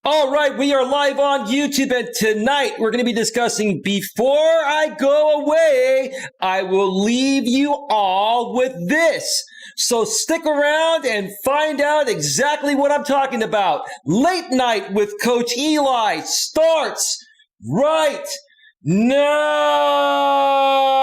All right, we are live on YouTube, and tonight we're going to be discussing Before I Go Away, I Will Leave You All with This. So stick around and find out exactly what I'm talking about. Late Night with Coach Eli starts right now.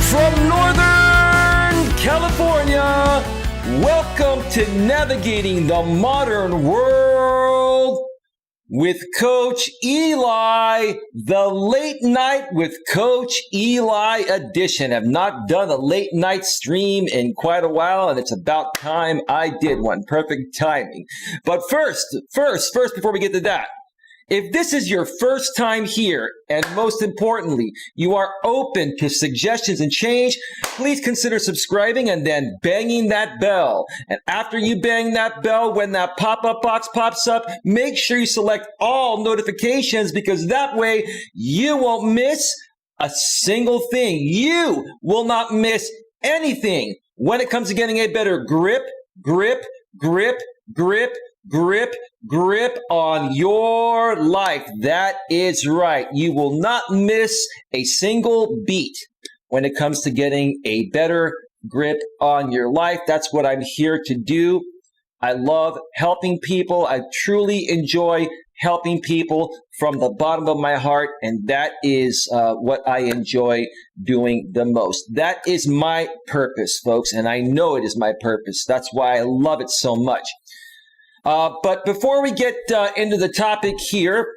From Northern California, welcome to Navigating the Modern World with Coach Eli, the Late Night with Coach Eli edition. I've not done a late night stream in quite a while, and it's about time I did one. Perfect timing. But first, before we get to that, if this is your first time here, and most importantly, you are open to suggestions and change, please consider subscribing and then banging that bell. And after you bang that bell, when that pop-up box pops up, make sure you select all notifications, because that way you won't miss a single thing. You will not miss anything when it comes to getting a better grip on your life. That is right. You will not miss a single beat when it comes to getting a better grip on your life. That's what I'm here to do. I love helping people. I truly enjoy helping people from the bottom of my heart, and that is what I enjoy doing the most. That is my purpose, folks, and I know it is my purpose. That's why I love it so much. But before we get into the topic here,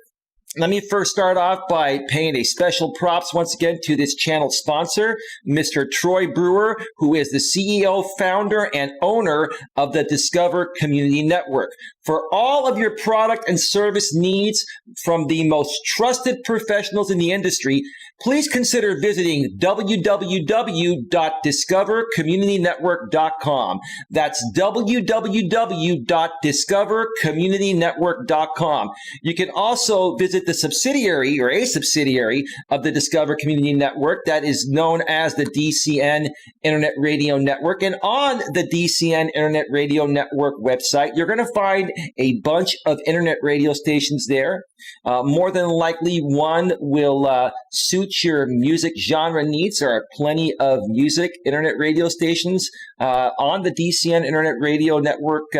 let me first start off by paying a special props once again to this channel sponsor, Mr. Troy Brewer, who is the CEO, founder, and owner of the Discover Community Network. For all of your product and service needs from the most trusted professionals in the industry, please consider visiting www.discovercommunitynetwork.com. That's www.discovercommunitynetwork.com. You can also visit the subsidiary or a subsidiary of the Discover Community Network that is known as the DCN Internet Radio Network. And on the DCN Internet Radio Network website, you're going to find a bunch of internet radio stations there. More than likely, one will suit your music genre needs. There are plenty of music internet radio stations on the DCN Internet Radio Network,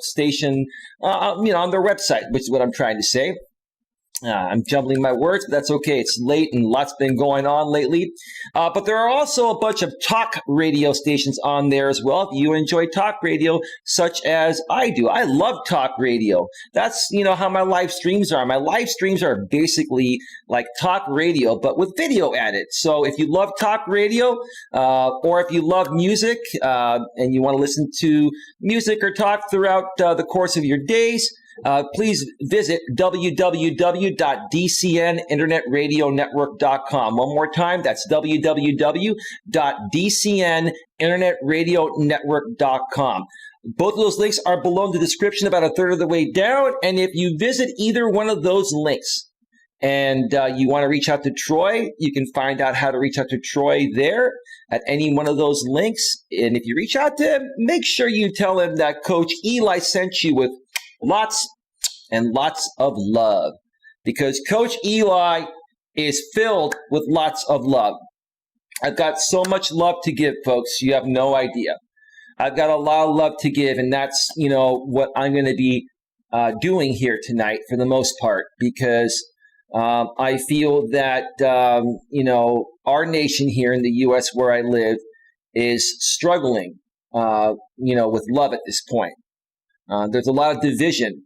station, on their website, which is what I'm trying to say. I'm jumbling my words, but that's okay. It's late and lots been going on lately. But there are also a bunch of talk radio stations on there as well. If you enjoy talk radio, such as I do. I love talk radio. That's, how my live streams are. My live streams are basically like talk radio, but with video added. So if you love talk radio, or if you love music, and you want to listen to music or talk throughout the course of your days, please visit www.dcninternetradionetwork.com. One more time, that's www.dcninternetradionetwork.com. Both of those links are below in the description, about a third of the way down. And if you visit either one of those links and you want to reach out to Troy, you can find out how to reach out to Troy there at any one of those links. And if you reach out to him, make sure you tell him that Coach Eli sent you with lots and lots of love, because Coach Eli is filled with lots of love. I've got so much love to give, folks. You have no idea. I've got a lot of love to give, and that's, what I'm going to be doing here tonight for the most part, because I feel that, our nation here in the U.S. where I live is struggling, with love at this point. There's a lot of division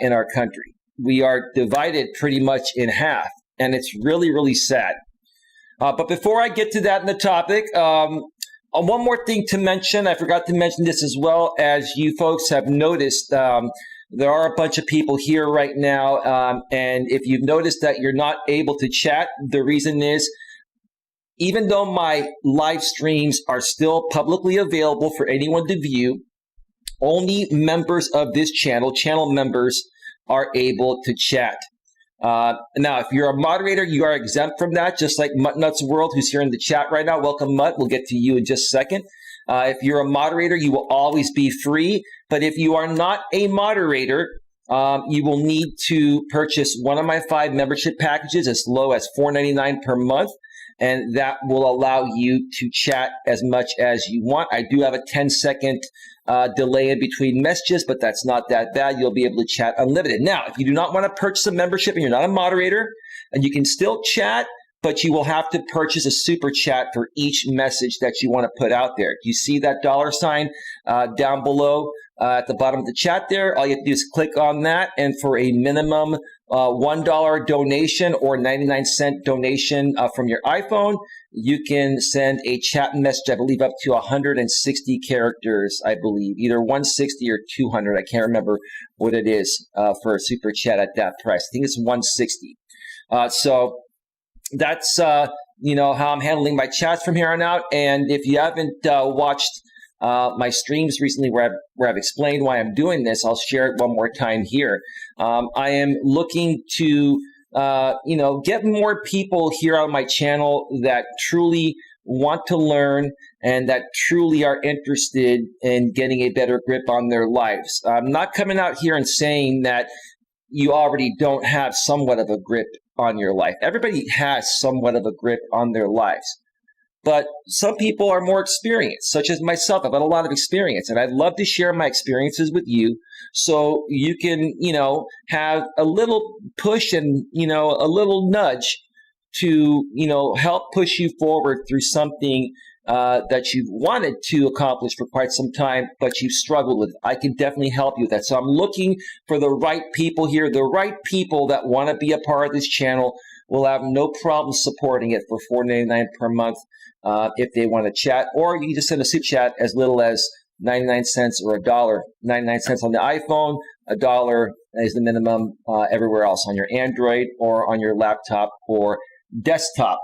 in our country. We are divided pretty much in half, and it's really, really sad. But before I get to that in the topic, one more thing to mention. I forgot to mention this as well. As you folks have noticed, there are a bunch of people here right now, and if you've noticed that you're not able to chat, the reason is, even though my live streams are still publicly available for anyone to view, Only members of this channel members, are able to chat. Now, if you're a moderator, you are exempt from that, just like Mutt Nuts World, who's here in the chat right now. Welcome, Mutt. We'll get to you in just a second. If you're a moderator, you will always be free. But if you are not a moderator, you will need to purchase one of my 5 membership packages as low as $4.99 per month. And that will allow you to chat as much as you want. I do have a 10-second delay in between messages, but that's not that bad. You'll be able to chat unlimited. Now, if you do not want to purchase a membership and you're not a moderator, and you can still chat, but you will have to purchase a super chat for each message that you want to put out there. You see that $sign down below at the bottom of the chat there? All you have to do is click on that, and for a minimum $1 donation or 99-cent donation from your iPhone, you can send a chat message, I believe, up to 160 characters, I believe, either 160 or 200. I can't remember what it is for a super chat at that price. I think it's 160. So that's how I'm handling my chats from here on out. And if you haven't watched my streams recently where I've explained why I'm doing this, I'll share it one more time here. I am looking to get more people here on my channel that truly want to learn and that truly are interested in getting a better grip on their lives. I'm not coming out here and saying that you already don't have somewhat of a grip on your life. Everybody has somewhat of a grip on their lives. But some people are more experienced, such as myself. I've had a lot of experience, and I'd love to share my experiences with you so you can, have a little push and, a little nudge to, help push you forward through something that you've wanted to accomplish for quite some time, but you've struggled with. I can definitely help you with that. So I'm looking for the right people here, the right people that want to be a part of this channel. Will have no problem supporting it for $4.99 per month if they want to chat, or you can just send a super chat as little as 99 cents or $1. 99 cents on the iPhone, $1 is the minimum everywhere else on your Android or on your laptop or desktop.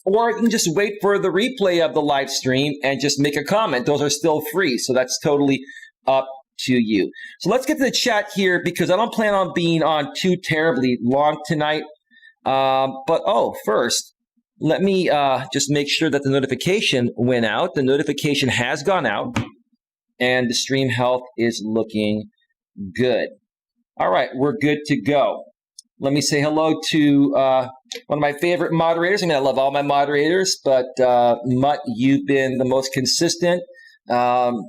Or you can just wait for the replay of the live stream and just make a comment. Those are still free, so that's totally up to you. So let's get to the chat here because I don't plan on being on too terribly long tonight. First, let me just make sure that the notification went out. The notification has gone out, and the stream health is looking good. All right, we're good to go. Let me say hello to one of my favorite moderators. I love all my moderators, but Mutt, you've been the most consistent, so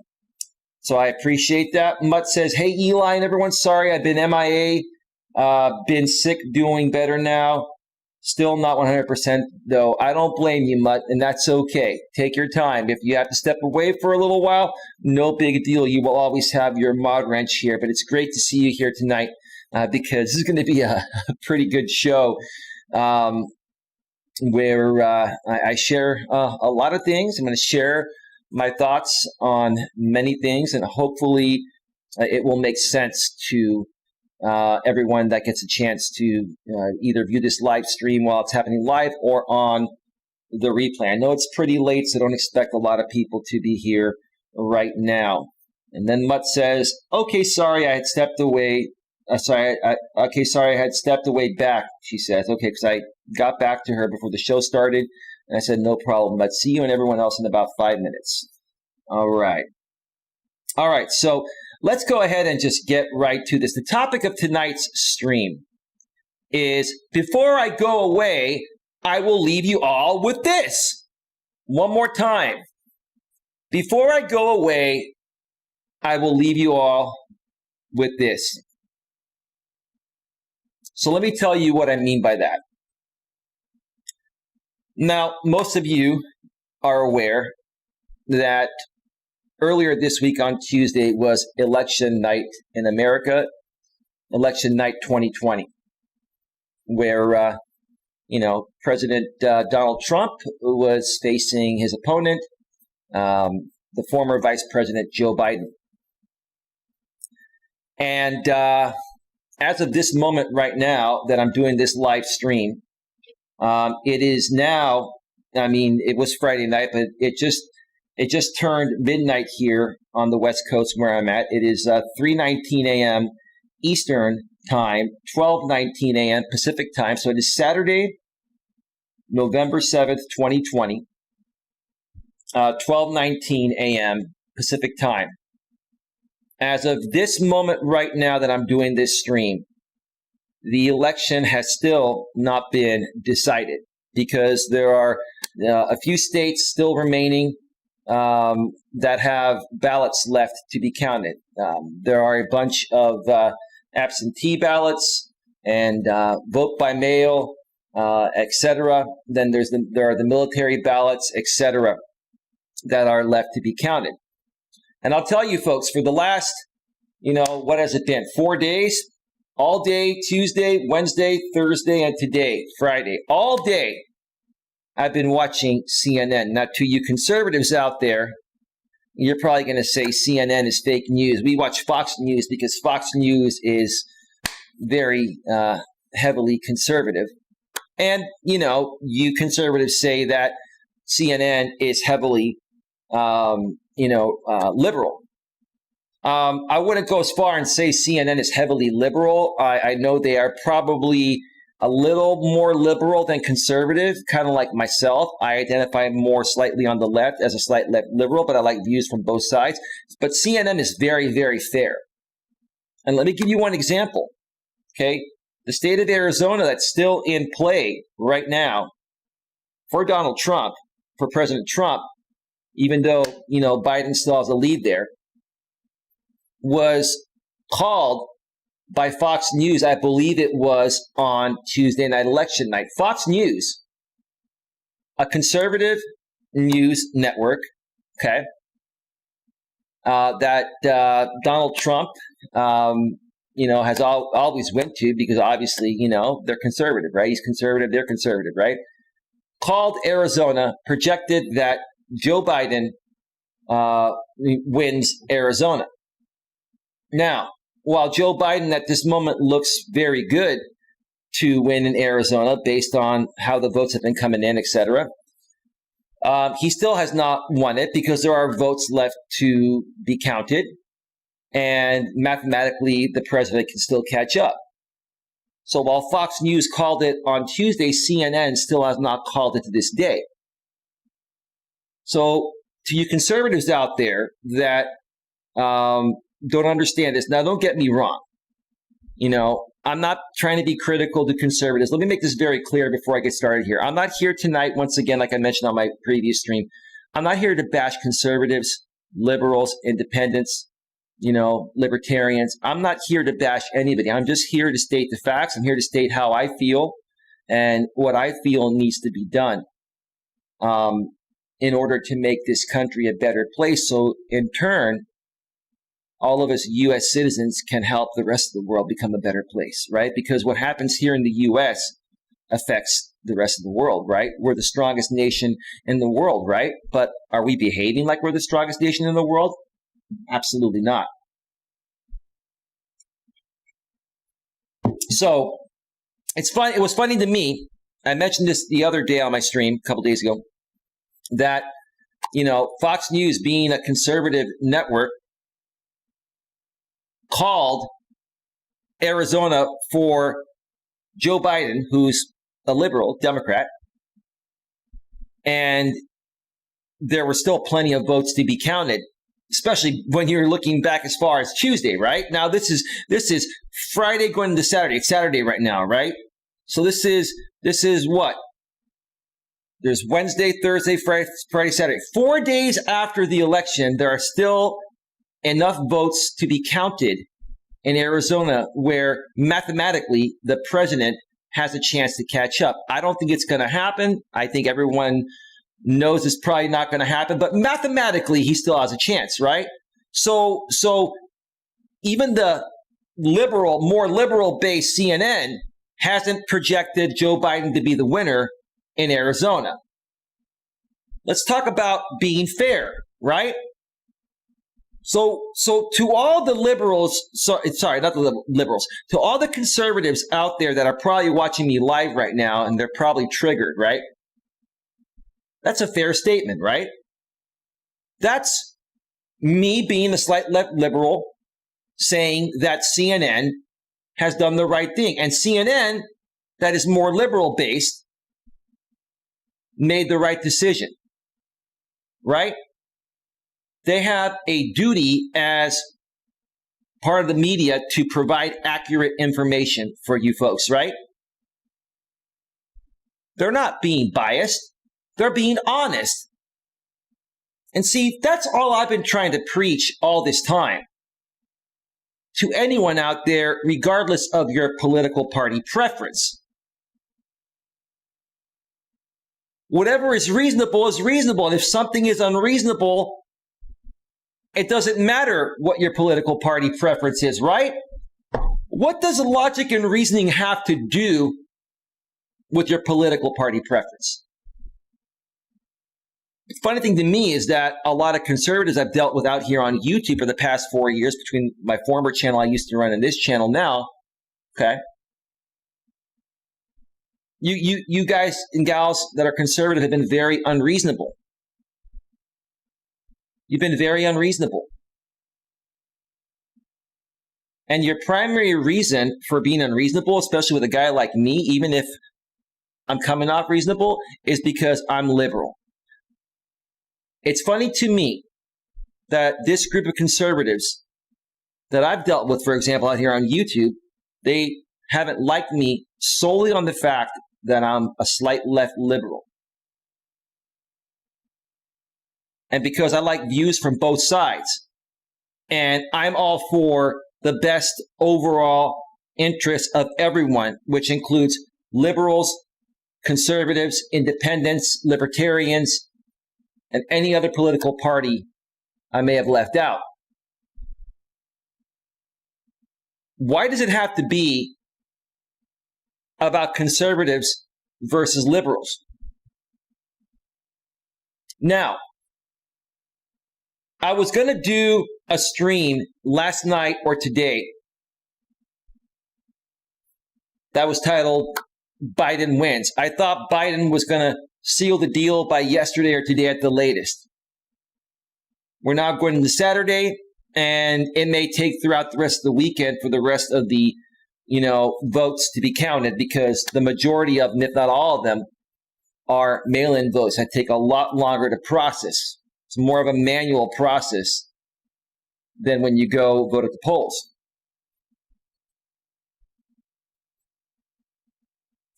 I appreciate that. Mutt says, hey, Eli and everyone, sorry I've been MIA. Been sick, doing better now. Still not 100% though. I don't blame you, Mutt, and that's okay. Take your time. If you have to step away for a little while, no big deal. You will always have your mod wrench here, but it's great to see you here tonight because this is going to be a pretty good show where I share a lot of things. I'm going to share my thoughts on many things, and hopefully it will make sense to everyone that gets a chance to either view this live stream while it's happening live or on the replay. I know it's pretty late, so don't expect a lot of people to be here right now. And then Mutt says, okay, sorry, I had stepped away. Sorry, I had stepped away back, she says. Okay, because I got back to her before the show started, and I said, no problem, Mutt. See you and everyone else in about 5 minutes. All right, so let's go ahead and just get right to this. The topic of tonight's stream is, before I go away, I will leave you all with this. One more time. Before I go away, I will leave you all with this. So let me tell you what I mean by that. Now, most of you are aware that earlier this week on Tuesday was election night in America, election night 2020, where, President Donald Trump was facing his opponent, the former Vice President Joe Biden. And as of this moment right now that I'm doing this live stream, it is now, it was Friday night, but it It just turned midnight here on the West Coast where I'm at. It is 3:19 a.m. Eastern Time, 12:19 a.m. Pacific Time. So it is Saturday, November 7th, 2020, 12:19 a.m. Pacific Time. As of this moment right now that I'm doing this stream, the election has still not been decided because there are a few states still remaining that have ballots left to be counted. There are a bunch of absentee ballots and vote by mail, etc. Then there are the military ballots, etc., that are left to be counted. And I'll tell you, folks, for the last, what has it been? 4 days, all day, Tuesday, Wednesday, Thursday, and today, Friday, all day, I've been watching CNN. Now, to you conservatives out there, you're probably going to say CNN is fake news. We watch Fox News because Fox News is very heavily conservative. And, you conservatives say that CNN is heavily, liberal. I wouldn't go as far and say CNN is heavily liberal. I know they are probably a little more liberal than conservative, kind of like myself. I identify more slightly on the left as a slight left liberal, but I like views from both sides. But CNN is very, very fair. And let me give you one example. Okay, the state of Arizona that's still in play right now for Donald Trump, for President Trump, even though, Biden still has a lead there, was called by Fox News, I believe it was on Tuesday night, election night. Fox News, a conservative news network, okay, that Donald Trump, has always went to because obviously, they're conservative, right? He's conservative, they're conservative, right? Called Arizona, projected that Joe Biden wins Arizona. Now, while Joe Biden at this moment looks very good to win in Arizona based on how the votes have been coming in, etc., he still has not won it because there are votes left to be counted, and mathematically the president can still catch up. So while Fox News called it on Tuesday, CNN still has not called it to this day. So to you conservatives out there that don't understand this. Now, don't get me wrong. I'm not trying to be critical to conservatives. Let me make this very clear before I get started here. I'm not here tonight, once again, like I mentioned on my previous stream, I'm not here to bash conservatives, liberals, independents, libertarians. I'm not here to bash anybody. I'm just here to state the facts. I'm here to state how I feel and what I feel needs to be done in order to make this country a better place. So in turn, all of us U.S. citizens can help the rest of the world become a better place, right? Because what happens here in the U.S. affects the rest of the world, right? We're the strongest nation in the world, right? But are we behaving like we're the strongest nation in the world? Absolutely not. So it's fun. It was funny to me. I mentioned this the other day on my stream a couple days ago that, Fox News being a conservative network called Arizona for Joe Biden, who's a liberal Democrat, and there were still plenty of votes to be counted, especially when you're looking back as far as Tuesday, right? Now, this is Friday going into Saturday. It's Saturday right now, right? So this is what? There's Wednesday, Thursday, Friday, Saturday. 4 days after the election, there are still enough votes to be counted in Arizona where mathematically the president has a chance to catch up. I don't think it's going to happen. I think everyone knows it's probably not going to happen, but mathematically he still has a chance, right? So even the more liberal-based CNN hasn't projected Joe Biden to be the winner in Arizona. Let's talk about being fair, right? So to all the liberals, sorry, not the liberals, to all the conservatives out there that are probably watching me live right now and they're probably triggered, right? That's a fair statement, right? That's me being a slight left liberal saying that CNN has done the right thing. And CNN, that is more liberal based, made the right decision, right? They have a duty as part of the media to provide accurate information for you folks, right? They're not being biased. They're being honest. And see, that's all I've been trying to preach all this time to anyone out there, regardless of your political party preference. Whatever is reasonable is reasonable. And if something is unreasonable, it doesn't matter what your political party preference is, right? What does logic and reasoning have to do with your political party preference? The funny thing to me is that a lot of conservatives I've dealt with out here on YouTube for the past 4 years, between my former channel I used to run and this channel now, okay? You guys and gals that are conservative have been very unreasonable. You've been very unreasonable. And your primary reason for being unreasonable, especially with a guy like me, even if I'm coming off reasonable, is because I'm liberal. It's funny to me that this group of conservatives that I've dealt with, for example, out here on YouTube, they haven't liked me solely on the fact that I'm a slight left liberal. And because I like views from both sides. And I'm all for the best overall interest of everyone, which includes liberals, conservatives, independents, libertarians, and any other political party I may have left out. Why does it have to be about conservatives versus liberals? Now, I was going to do a stream last night or today that was titled Biden Wins. I thought Biden was going to seal the deal by yesterday or today at the latest. We're now going into Saturday, and it may take throughout the rest of the weekend for the rest of the, votes to be counted, because the majority of them, if not all of them, are mail-in votes that take a lot longer to process. It's more of a manual process than when you go to the polls.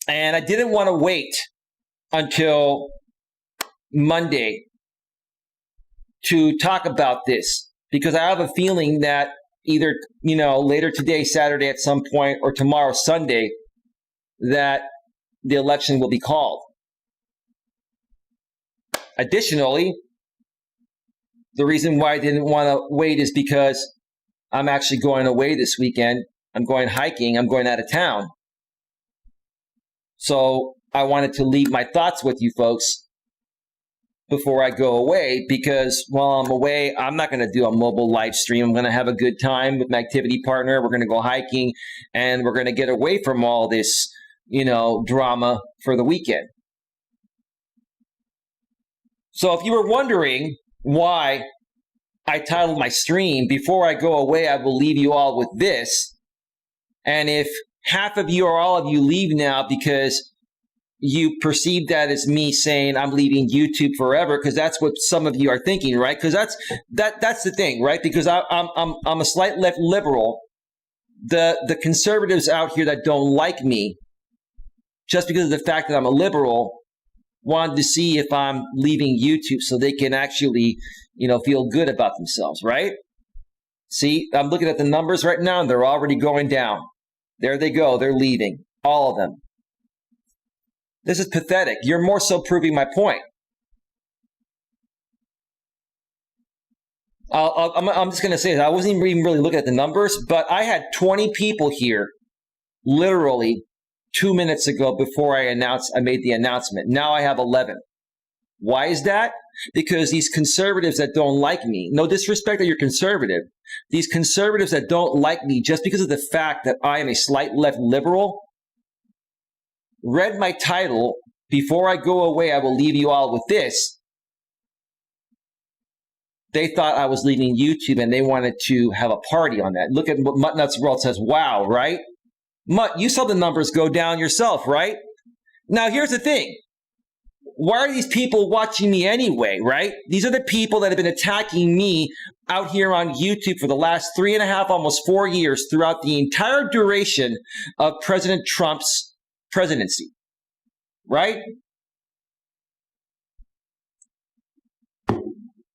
And I didn't want to wait until Monday to talk about this, because I have a feeling that either, later today, Saturday at some point, or tomorrow, Sunday, that the election will be called. Additionally, the reason why I didn't want to wait is because I'm actually going away this weekend. I'm going hiking. I'm going out of town. So I wanted to leave my thoughts with you folks before I go away, because while I'm away, I'm not going to do a mobile live stream. I'm going to have a good time with my activity partner. We're going to go hiking, and we're going to get away from all this, drama for the weekend. So if you were wondering why I titled my stream, Before I Go Away, I Will Leave You All With This, and if half of you or all of you leave now because you perceive that as me saying I'm leaving YouTube forever, because that's what some of you are thinking, right? Because that's the thing, right? Because I'm a slight left liberal. The conservatives out here that don't like me, just because of the fact that I'm a liberal, wanted to see if I'm leaving YouTube so they can actually, feel good about themselves, right? See, I'm looking at the numbers right now, and they're already going down. There they go. They're leaving. All of them. This is pathetic. You're more so proving my point. I'm just going to say that I wasn't even really looking at the numbers, but I had 20 people here literally 2 minutes ago before I made the announcement. Now I have 11. Why is that? Because these conservatives that don't like me, no disrespect that you're conservative, these conservatives that don't like me just because of the fact that I am a slight left liberal, read my title, Before I Go Away, I Will Leave You All With This, they thought I was leaving YouTube and they wanted to have a party on that. Look at what Mutt Nuts World says. Wow, right? Mutt, you saw the numbers go down yourself, right? Now, here's the thing. Why are these people watching me anyway, right? These are the people that have been attacking me out here on YouTube for the last 3.5, almost 4 years throughout the entire duration of President Trump's presidency, right?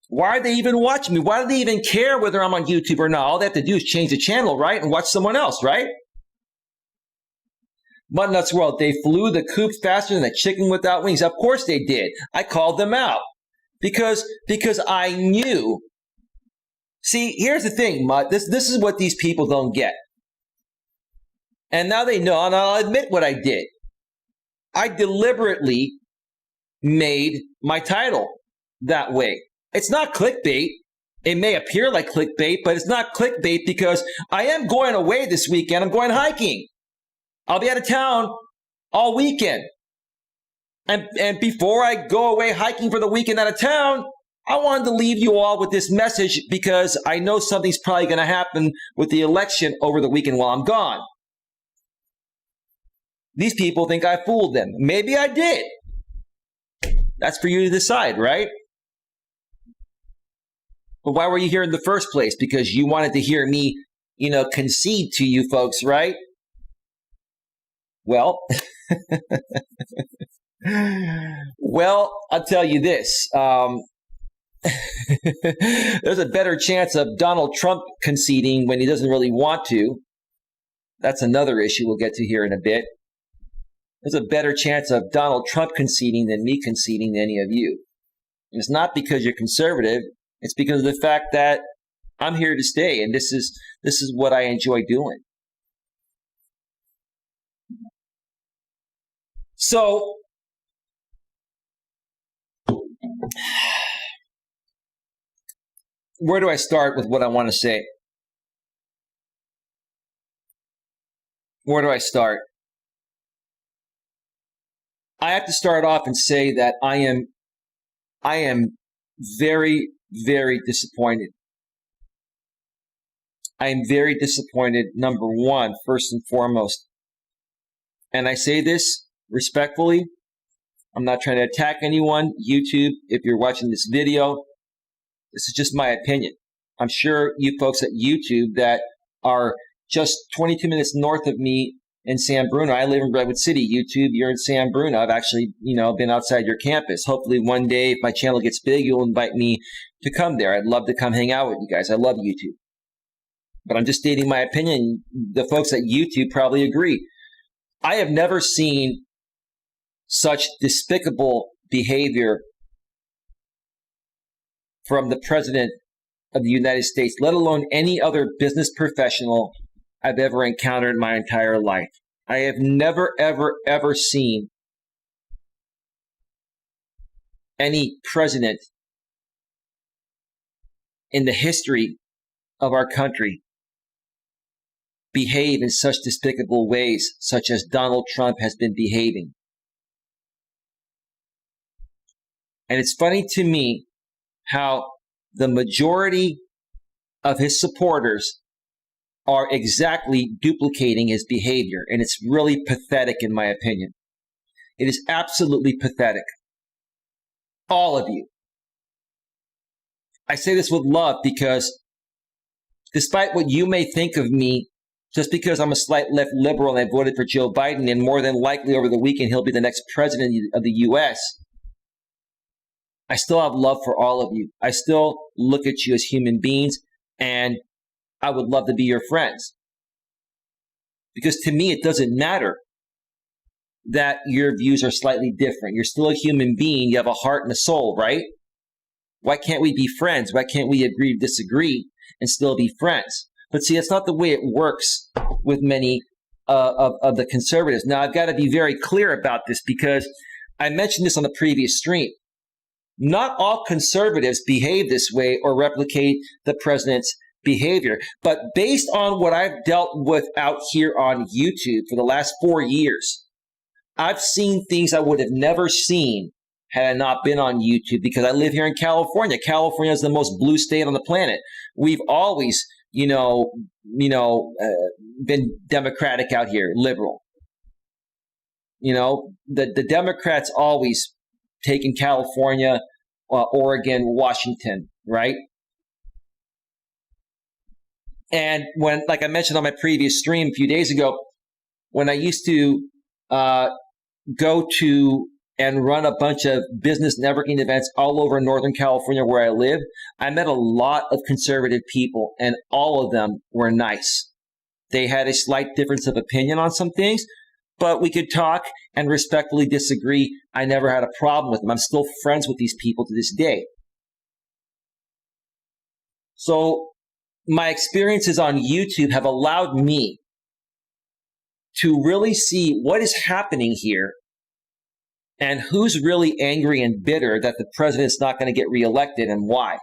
Why are they even watching me? Why do they even care whether I'm on YouTube or not? All they have to do is change the channel, right? And watch someone else, right? Mud Nuts World, they flew the coop faster than a chicken without wings. Of course they did. I called them out because I knew. See, here's the thing, Mud. This is what these people don't get. And now they know, and I'll admit what I did. I deliberately made my title that way. It's not clickbait. It may appear like clickbait, but it's not clickbait because I am going away this weekend. I'm going hiking. I'll be out of town all weekend. And before I go away hiking for the weekend out of town, I wanted to leave you all with this message because I know something's probably going to happen with the election over the weekend while I'm gone. These people think I fooled them. Maybe I did. That's for you to decide, right? But why were you here in the first place? Because you wanted to hear me, concede to you folks, right? Well, I'll tell you this. There's a better chance of Donald Trump conceding when he doesn't really want to. That's another issue we'll get to here in a bit. There's a better chance of Donald Trump conceding than me conceding to any of you. And it's not because you're conservative. It's because of the fact that I'm here to stay, and this is what I enjoy doing. So, where do I start with what I want to say? Where do I start? I have to start off and say that I am very, very disappointed. I am very disappointed, number one, first and foremost. And I say this respectfully. I'm not trying to attack anyone. YouTube, if you're watching this video, this is just my opinion. I'm sure you folks at YouTube that are just 22 minutes north of me in San Bruno. I live in Redwood City. YouTube, you're in San Bruno. I've actually, been outside your campus. Hopefully one day, if my channel gets big, you'll invite me to come there. I'd love to come hang out with you guys. I love YouTube. But I'm just stating my opinion. The folks at YouTube probably agree. I have never seen such despicable behavior from the President of the United States, let alone any other business professional I've ever encountered in my entire life. I have never, ever, ever seen any president in the history of our country behave in such despicable ways, such as Donald Trump has been behaving. And it's funny to me how the majority of his supporters are exactly duplicating his behavior. And it's really pathetic, in my opinion. It is absolutely pathetic. All of you. I say this with love because despite what you may think of me, just because I'm a slight left liberal and I voted for Joe Biden, and more than likely over the weekend he'll be the next president of the U.S., I still have love for all of you. I still look at you as human beings, and I would love to be your friends. Because to me, it doesn't matter that your views are slightly different. You're still a human being. You have a heart and a soul, right? Why can't we be friends? Why can't we agree to disagree and still be friends? But see, that's not the way it works with many of the conservatives. Now, I've got to be very clear about this because I mentioned this on the previous stream. Not all conservatives behave this way or replicate the president's behavior. But based on what I've dealt with out here on YouTube for the last 4 years, I've seen things I would have never seen had I not been on YouTube, because I live here in California. California is the most blue state on the planet. We've always, been Democratic out here, liberal. The Democrats always taken California, Oregon, Washington, right? And when, like I mentioned on my previous stream a few days ago, when I used to go to and run a bunch of business networking events all over Northern California where I live, I met a lot of conservative people, and all of them were nice. They had a slight difference of opinion on some things, but we could talk and respectfully disagree. I never had a problem with them. I'm still friends with these people to this day. So my experiences on YouTube have allowed me to really see what is happening here and who's really angry and bitter that the president's not going to get reelected and why.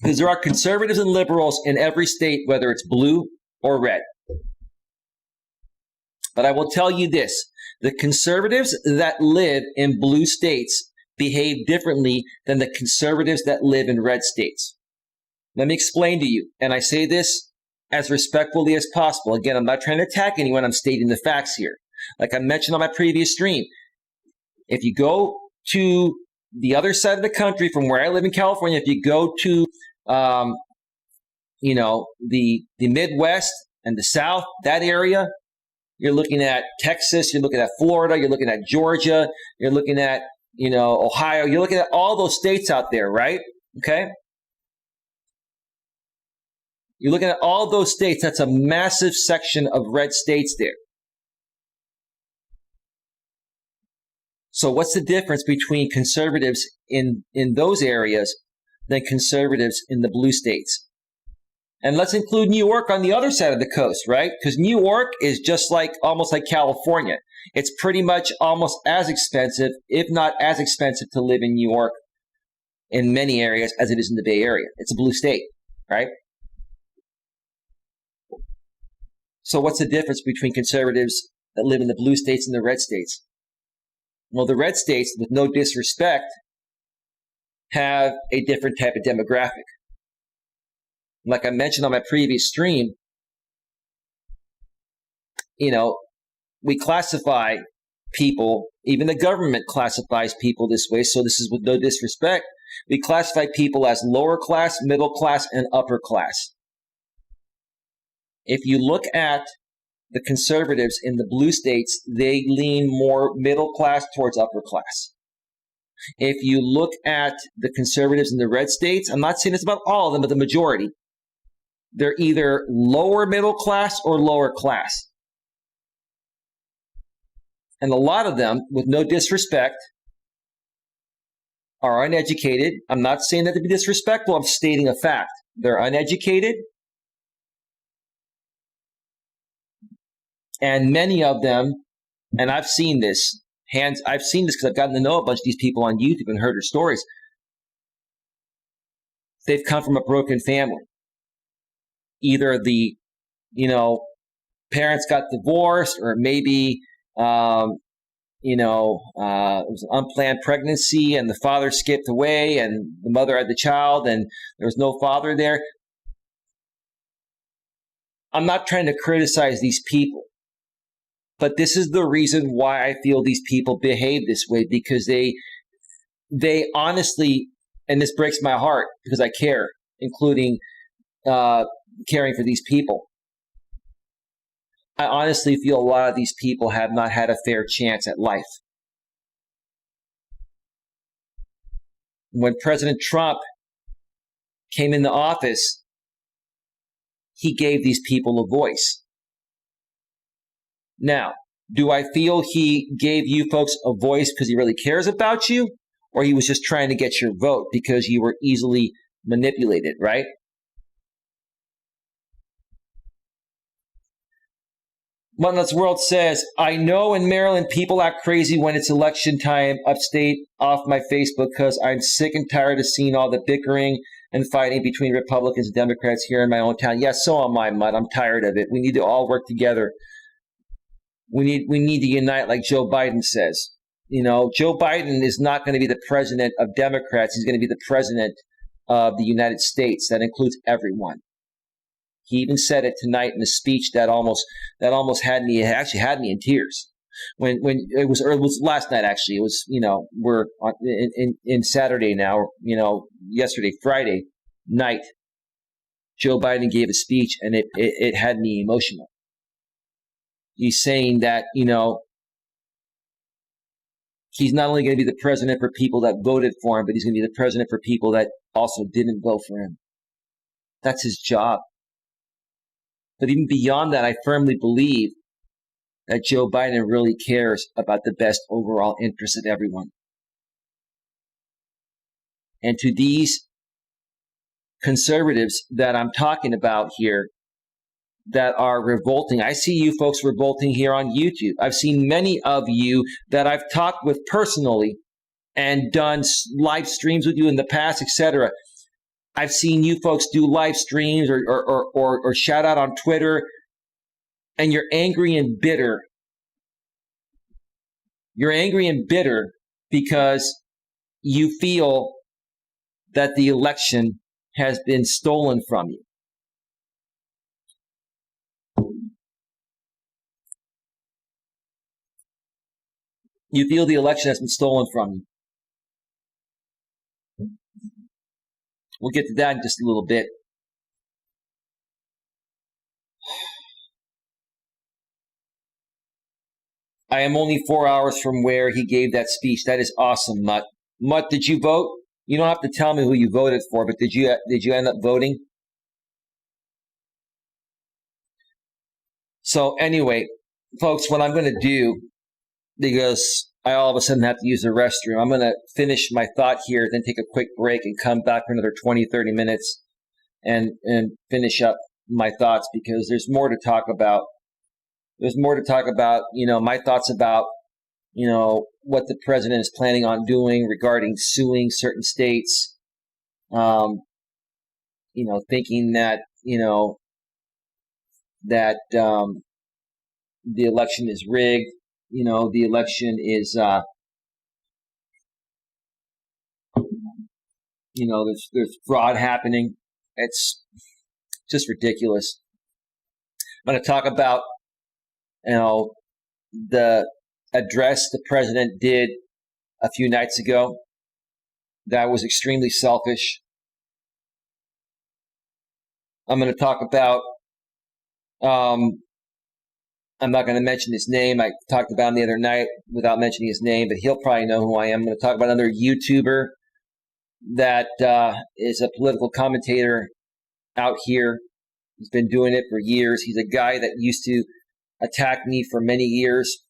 Because there are conservatives and liberals in every state, whether it's blue or red. But I will tell you this, the conservatives that live in blue states behave differently than the conservatives that live in red states. Let me explain to you, and I say this as respectfully as possible. Again, I'm not trying to attack anyone, I'm stating the facts here. Like I mentioned on my previous stream, if you go to the other side of the country from where I live in California, if you go to the Midwest and the South, that area, you're looking at Texas, you're looking at Florida, you're looking at Georgia, you're looking at, Ohio, you're looking at all those states out there, right? Okay? You're looking at all those states. That's a massive section of red states there. So what's the difference between conservatives in those areas than conservatives in the blue states? And let's include New York on the other side of the coast, right? Because New York is just almost like California. It's pretty much almost as expensive, if not as expensive, to live in New York in many areas as it is in the Bay Area. It's a blue state, right? So what's the difference between conservatives that live in the blue states and the red states? Well, the red states, with no disrespect, have a different type of demographic. Like I mentioned on my previous stream, we classify people, even the government classifies people this way, so this is with no disrespect. We classify people as lower class, middle class, and upper class. If you look at the conservatives in the blue states, they lean more middle class towards upper class. If you look at the conservatives in the red states, I'm not saying it's about all of them, but the majority, they're either lower middle class or lower class. And a lot of them, with no disrespect, are uneducated. I'm not saying that to be disrespectful, I'm stating a fact. They're uneducated. And many of them, and I've seen this because I've gotten to know a bunch of these people on YouTube and heard their stories. They've come from a broken family. Either the, parents got divorced, or maybe, it was an unplanned pregnancy and the father skipped away and the mother had the child and there was no father there. I'm not trying to criticize these people, but this is the reason why I feel these people behave this way, because they honestly, and this breaks my heart because I care, including caring for these people. I honestly feel a lot of these people have not had a fair chance at life. When President Trump came into office, he gave these people a voice. Now, do I feel he gave you folks a voice because he really cares about you, or he was just trying to get your vote because you were easily manipulated, right? One That's World says, I know in Maryland people act crazy when it's election time upstate off my Facebook because I'm sick and tired of seeing all the bickering and fighting between Republicans and Democrats here in my own town. Yes, so am I, Mutt. I'm tired of it. We need to all work together. We need to unite, like Joe Biden says. Joe Biden is not going to be the president of Democrats. He's going to be the president of the United States. That includes everyone. He even said it tonight in a speech that almost had me in tears. When it was last night, actually. It was, we're in Saturday now, yesterday, Friday night, Joe Biden gave a speech and it had me emotional. He's saying that, he's not only going to be the president for people that voted for him, but he's going to be the president for people that also didn't vote for him. That's his job. But even beyond that, I firmly believe that Joe Biden really cares about the best overall interest of everyone. And to these conservatives that I'm talking about here that are revolting, I see you folks revolting here on YouTube. I've seen many of you that I've talked with personally and done live streams with you in the past, etc. I've seen you folks do live streams or shout out on Twitter, and you're angry and bitter. You're angry and bitter because you feel that the election has been stolen from you. You feel the election has been stolen from you. We'll get to that in just a little bit. I am only 4 hours from where he gave that speech. That is awesome, Mutt. Mutt, did you vote? You don't have to tell me who you voted for, but did you end up voting? So anyway, folks, what I'm going to do, because I all of a sudden have to use the restroom, I'm going to finish my thought here, then take a quick break and come back for another 20, 30 minutes and finish up my thoughts, because there's more to talk about. There's more to talk about, my thoughts about, what the president is planning on doing regarding suing certain states, thinking that, that the election is rigged, the election is, there's fraud happening. It's just ridiculous. I'm going to talk about, the address the president did a few nights ago. That was extremely selfish. I'm going to talk about, I'm not going to mention his name. I talked about him the other night without mentioning his name, but he'll probably know who I am. I'm going to talk about another YouTuber that is a political commentator out here. He's been doing it for years. He's a guy that used to attack me for many years.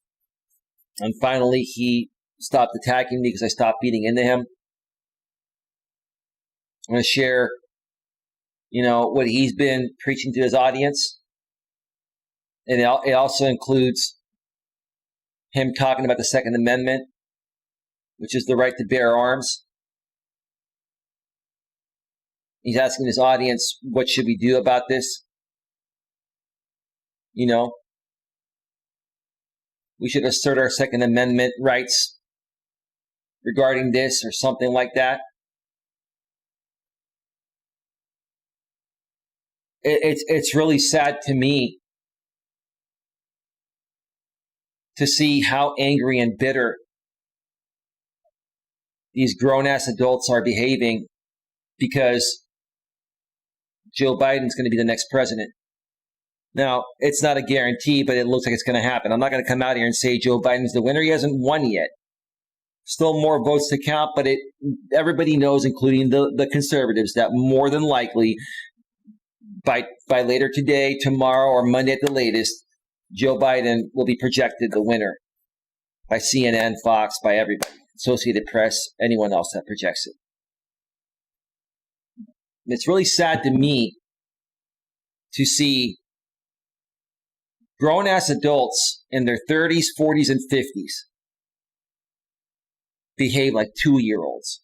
And finally, he stopped attacking me because I stopped beating into him. I'm going to share, what he's been preaching to his audience. And it also includes him talking about the Second Amendment, which is the right to bear arms. He's asking his audience, what should we do about this? We should assert our Second Amendment rights regarding this or something like that. It's really sad to me to see how angry and bitter these grown-ass adults are behaving because Joe Biden's going to be the next president. Now, it's not a guarantee, but it looks like it's going to happen. I'm not going to come out here and say Joe Biden's the winner. He hasn't won yet. Still more votes to count, but everybody knows, including the conservatives, that more than likely by later today, tomorrow, or Monday at the latest, Joe Biden will be projected the winner by CNN, Fox, by everybody, Associated Press, anyone else that projects it. It's really sad to me to see grown-ass adults in their 30s, 40s, and 50s behave like 2-year-olds.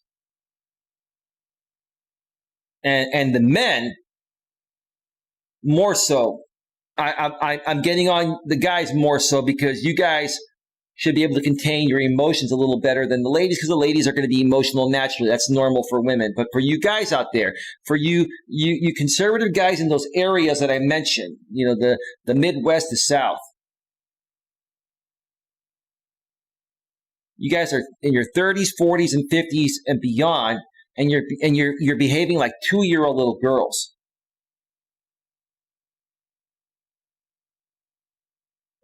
and the men more so. I'm getting on the guys more so because you guys should be able to contain your emotions a little better than the ladies, because the ladies are going to be emotional naturally. That's normal for women. But for you guys out there, for you conservative guys in those areas that I mentioned, the Midwest, the South, you guys are in your 30s, 40s, and 50s and beyond, and you're behaving like 2-year-old little girls.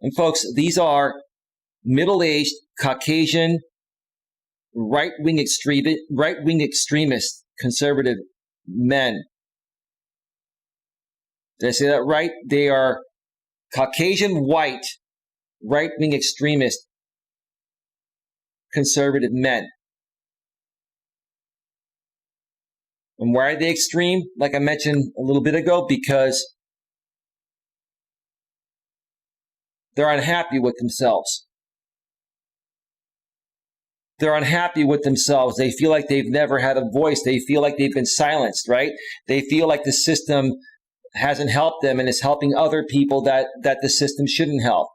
And folks, these are middle-aged, Caucasian, right-wing extremist, conservative men. Did I say that right? They are Caucasian, white, right-wing extremist, conservative men. And why are they extreme? Like I mentioned a little bit ago, because they're unhappy with themselves. They're unhappy with themselves. They feel like they've never had a voice. They feel like they've been silenced, right? They feel like the system hasn't helped them and is helping other people that the system shouldn't help.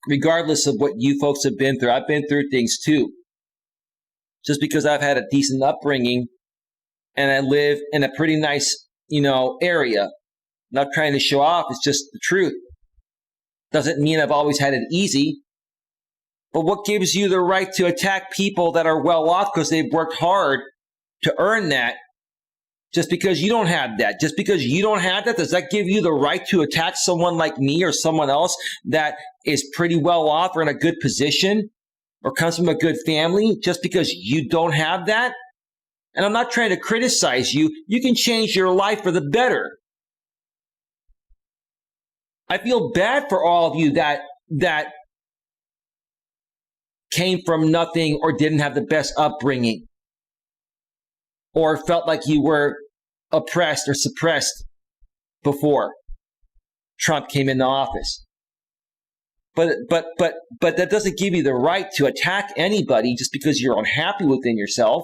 Regardless of what you folks have been through, I've been through things too. Just because I've had a decent upbringing and I live in a pretty nice, area, not trying to show off, it's just the truth. Doesn't mean I've always had it easy. But what gives you the right to attack people that are well off because they've worked hard to earn that? Just because you don't have that, does that give you the right to attack someone like me or someone else that is pretty well off or in a good position or comes from a good family, just because you don't have that? And I'm not trying to criticize you. You can change your life for the better. I feel bad for all of you that came from nothing or didn't have the best upbringing, or felt like you were oppressed or suppressed before Trump came into office. But that doesn't give you the right to attack anybody just because you're unhappy within yourself.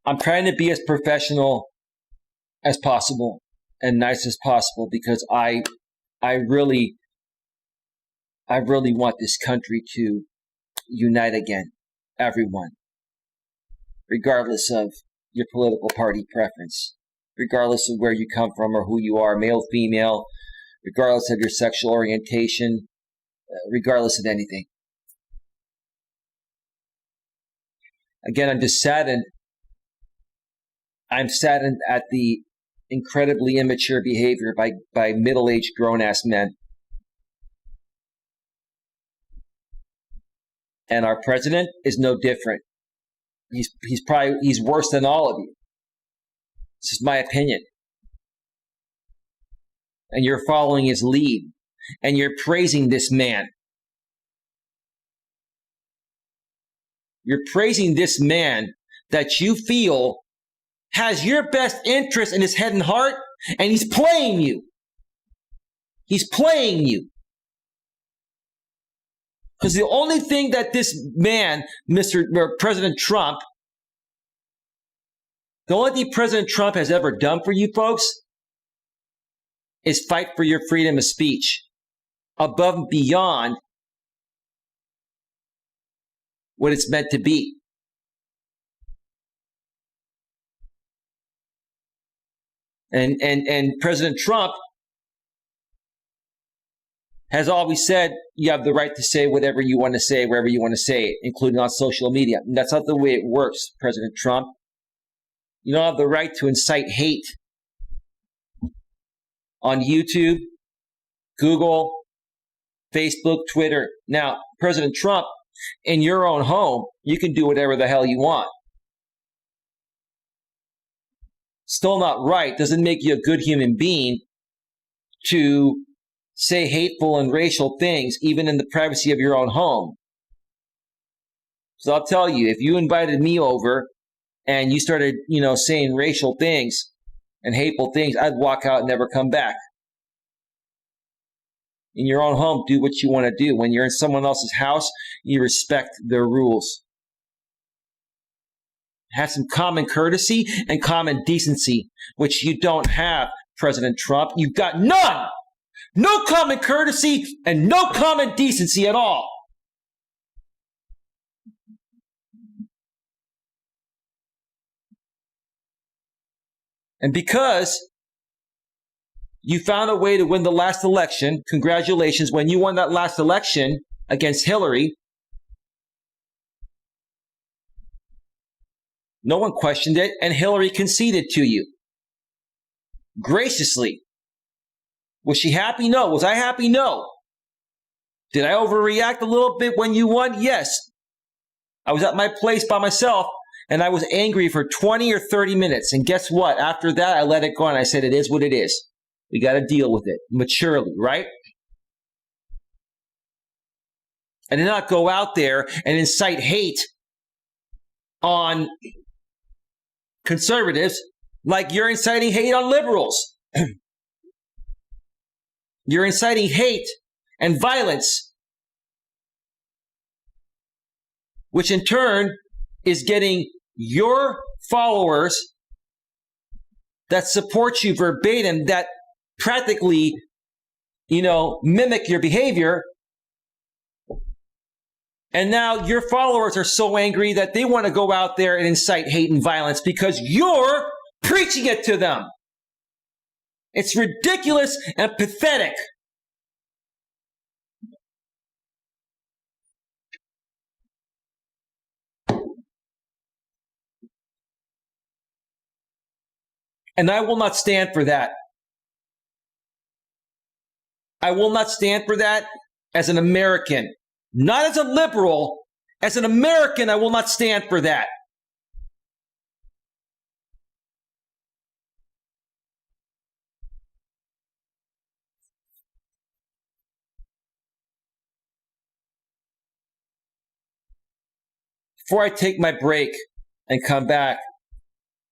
I'm trying to be as professional as possible and nice as possible because I really want this country to unite again, everyone, regardless of your political party preference, regardless of where you come from or who you are, male, female, regardless of your sexual orientation, regardless of anything. Again, I'm just saddened. I'm saddened at the incredibly immature behavior by middle-aged grown-ass men. And our president is no different. He's worse than all of you. This is my opinion. And you're following his lead. And you're praising this man. You're praising this man that you feel has your best interest in his head and heart, and he's playing you. He's playing you. Because the only thing that this man, President Trump, the only thing President Trump has ever done for you folks is fight for your freedom of speech above and beyond what it's meant to be. And President Trump has always said you have the right to say whatever you want to say, wherever you want to say it, including on social media. And that's not the way it works, President Trump. You don't have the right to incite hate on YouTube, Google, Facebook, Twitter. Now, President Trump, in your own home, you can do whatever the hell you want. Still not right. Doesn't make you a good human being to say hateful and racial things, even in the privacy of your own home. So I'll tell you, if you invited me over and you started, saying racial things and hateful things, I'd walk out and never come back. In your own home, do what you want to do. When you're in someone else's house, you respect their rules. Have some common courtesy and common decency, which you don't have, President Trump. You've got none. No common courtesy and no common decency at all. And because you found a way to win the last election, congratulations, when you won that last election against Hillary, no one questioned it, and Hillary conceded to you. Graciously. Was she happy? No. Was I happy? No. Did I overreact a little bit when you won? Yes. I was at my place by myself, and I was angry for 20 or 30 minutes. And guess what? After that, I let it go, and I said, it is what it is. We got to deal with it maturely, right? I did not go out there and incite hate on conservatives like you're inciting hate on liberals. You're inciting hate and violence, which in turn is getting your followers that support you verbatim, that practically, mimic your behavior. And now your followers are so angry that they want to go out there and incite hate and violence because you're preaching it to them. It's ridiculous and pathetic. And I will not stand for that. I will not stand for that as an American. Not as a liberal. As an American, I will not stand for that. Before I take my break and come back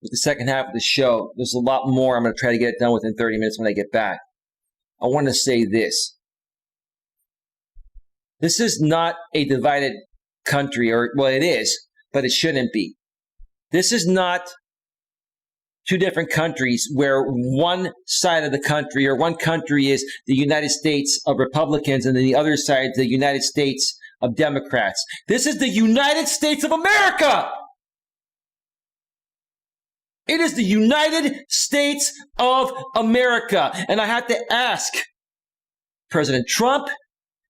with the second half of the show, there's a lot more I'm going to try to get it done within 30 minutes when I get back. I want to say this. This is not a divided country, well, it is, but it shouldn't be. This is not two different countries where one side of the country, or one country is the United States of Republicans and then the other side the United States of Democrats. This is the United States of America. It is the United States of America. And I have to ask President Trump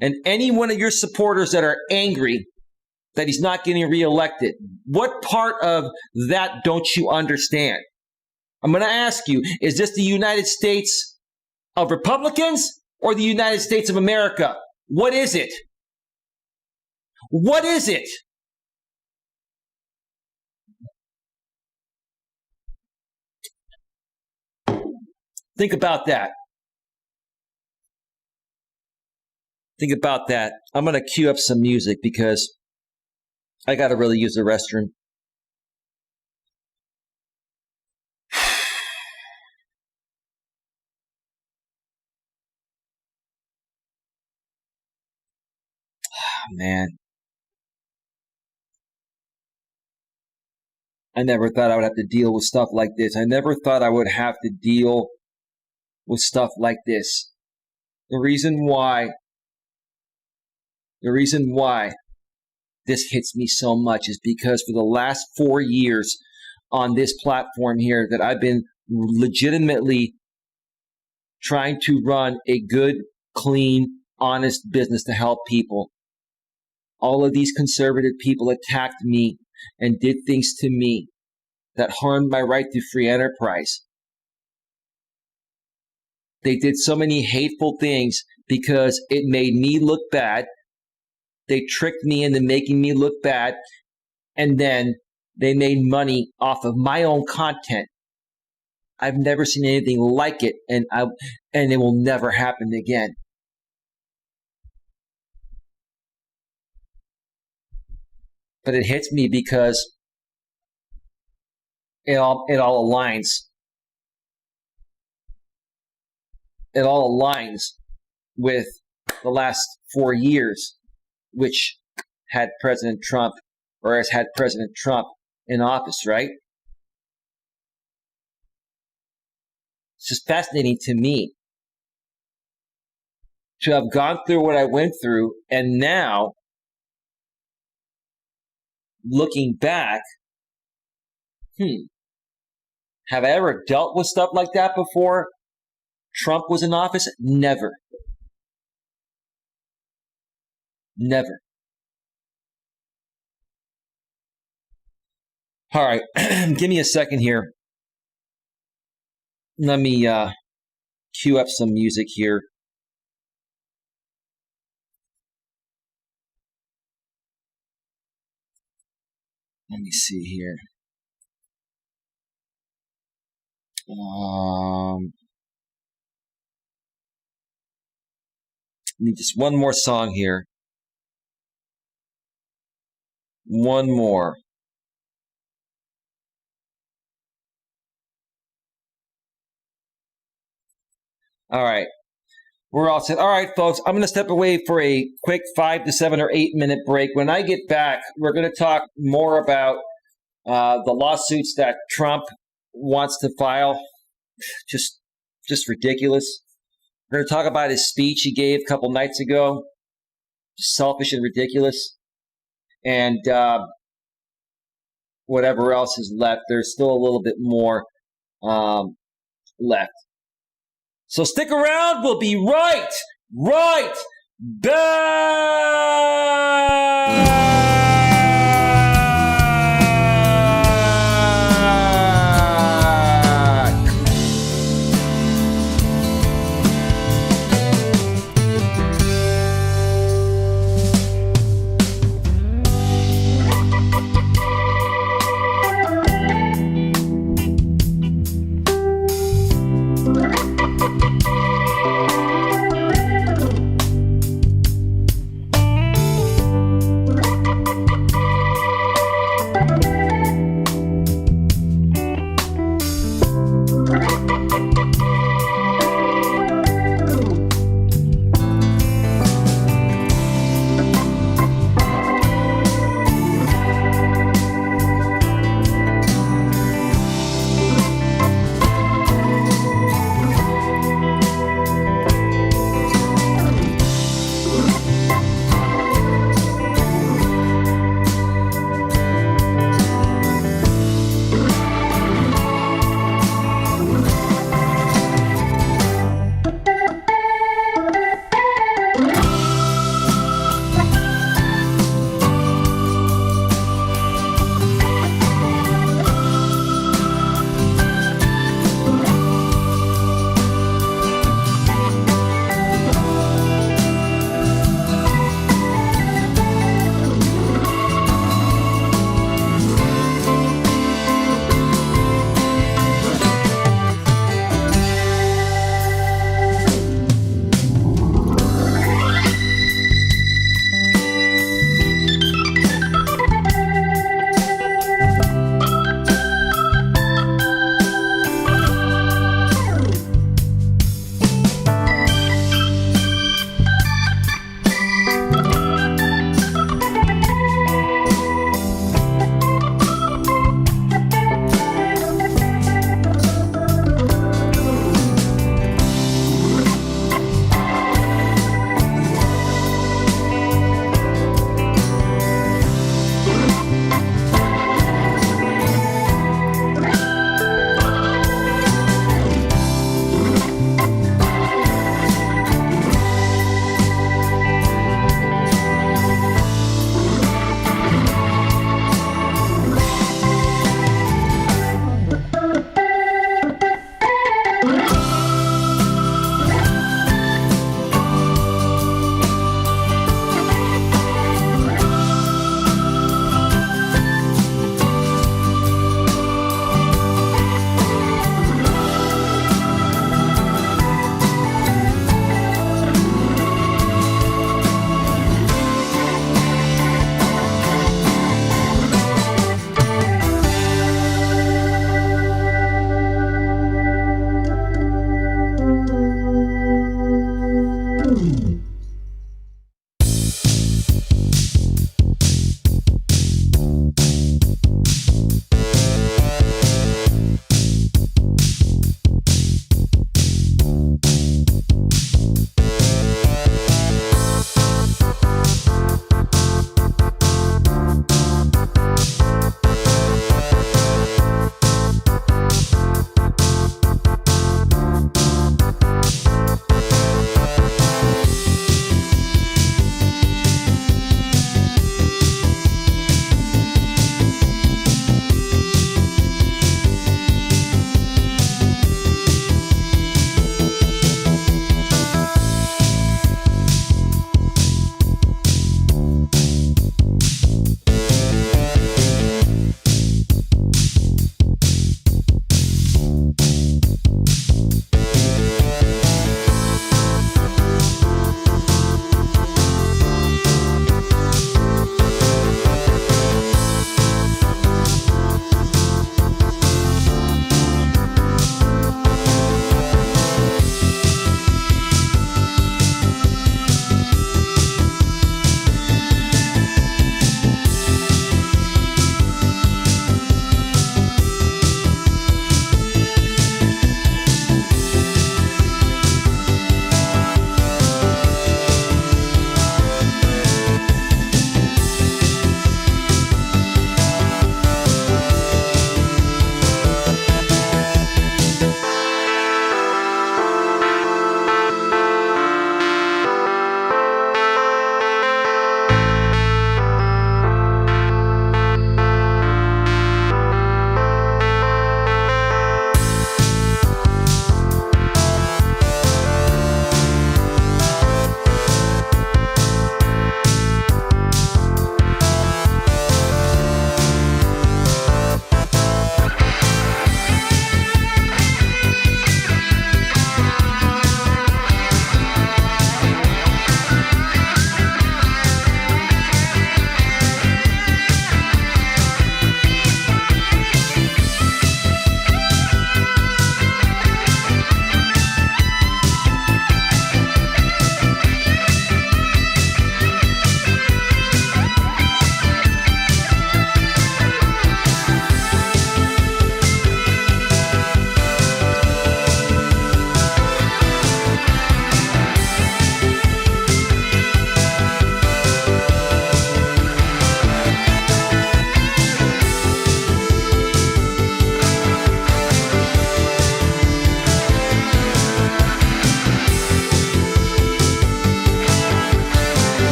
and any one of your supporters that are angry that he's not getting reelected, what part of that don't you understand? I'm going to ask you, is this the United States of Republicans or the United States of America? What is it? What is it? Think about that. Think about that. I'm going to cue up some music because I got to really use the restroom. Man. I never thought I would have to deal with stuff like this. I never thought I would have to deal with stuff like this. The reason why this hits me so much is because for the last 4 years on this platform here that I've been legitimately trying to run a good, clean, honest business to help people. All of these conservative people attacked me and did things to me that harmed my right to free enterprise. They did so many hateful things because it made me look bad. They tricked me into making me look bad. And then they made money off of my own content. I've never seen anything like it, and it will never happen again. but it hits me because it all aligns. It all aligns with the last 4 years, which had President Trump, or has had President Trump in office, right? It's just fascinating to me to have gone through what I went through, and now, looking back, have I ever dealt with stuff like that before Trump was in office? Never. Never. All right, give me a second here. Let me cue up some music here. Let me see here. Need just one more song here. One more. All right. We're all set. All right, folks, I'm going to step away for a quick 5 to 7 or 8 minute break. When I get back, we're going to talk more about the lawsuits that Trump wants to file. Just ridiculous. We're going to talk about his speech he gave a couple nights ago. Just selfish and ridiculous. And whatever else is left, there's still a little bit more left. So stick around. We'll be right back.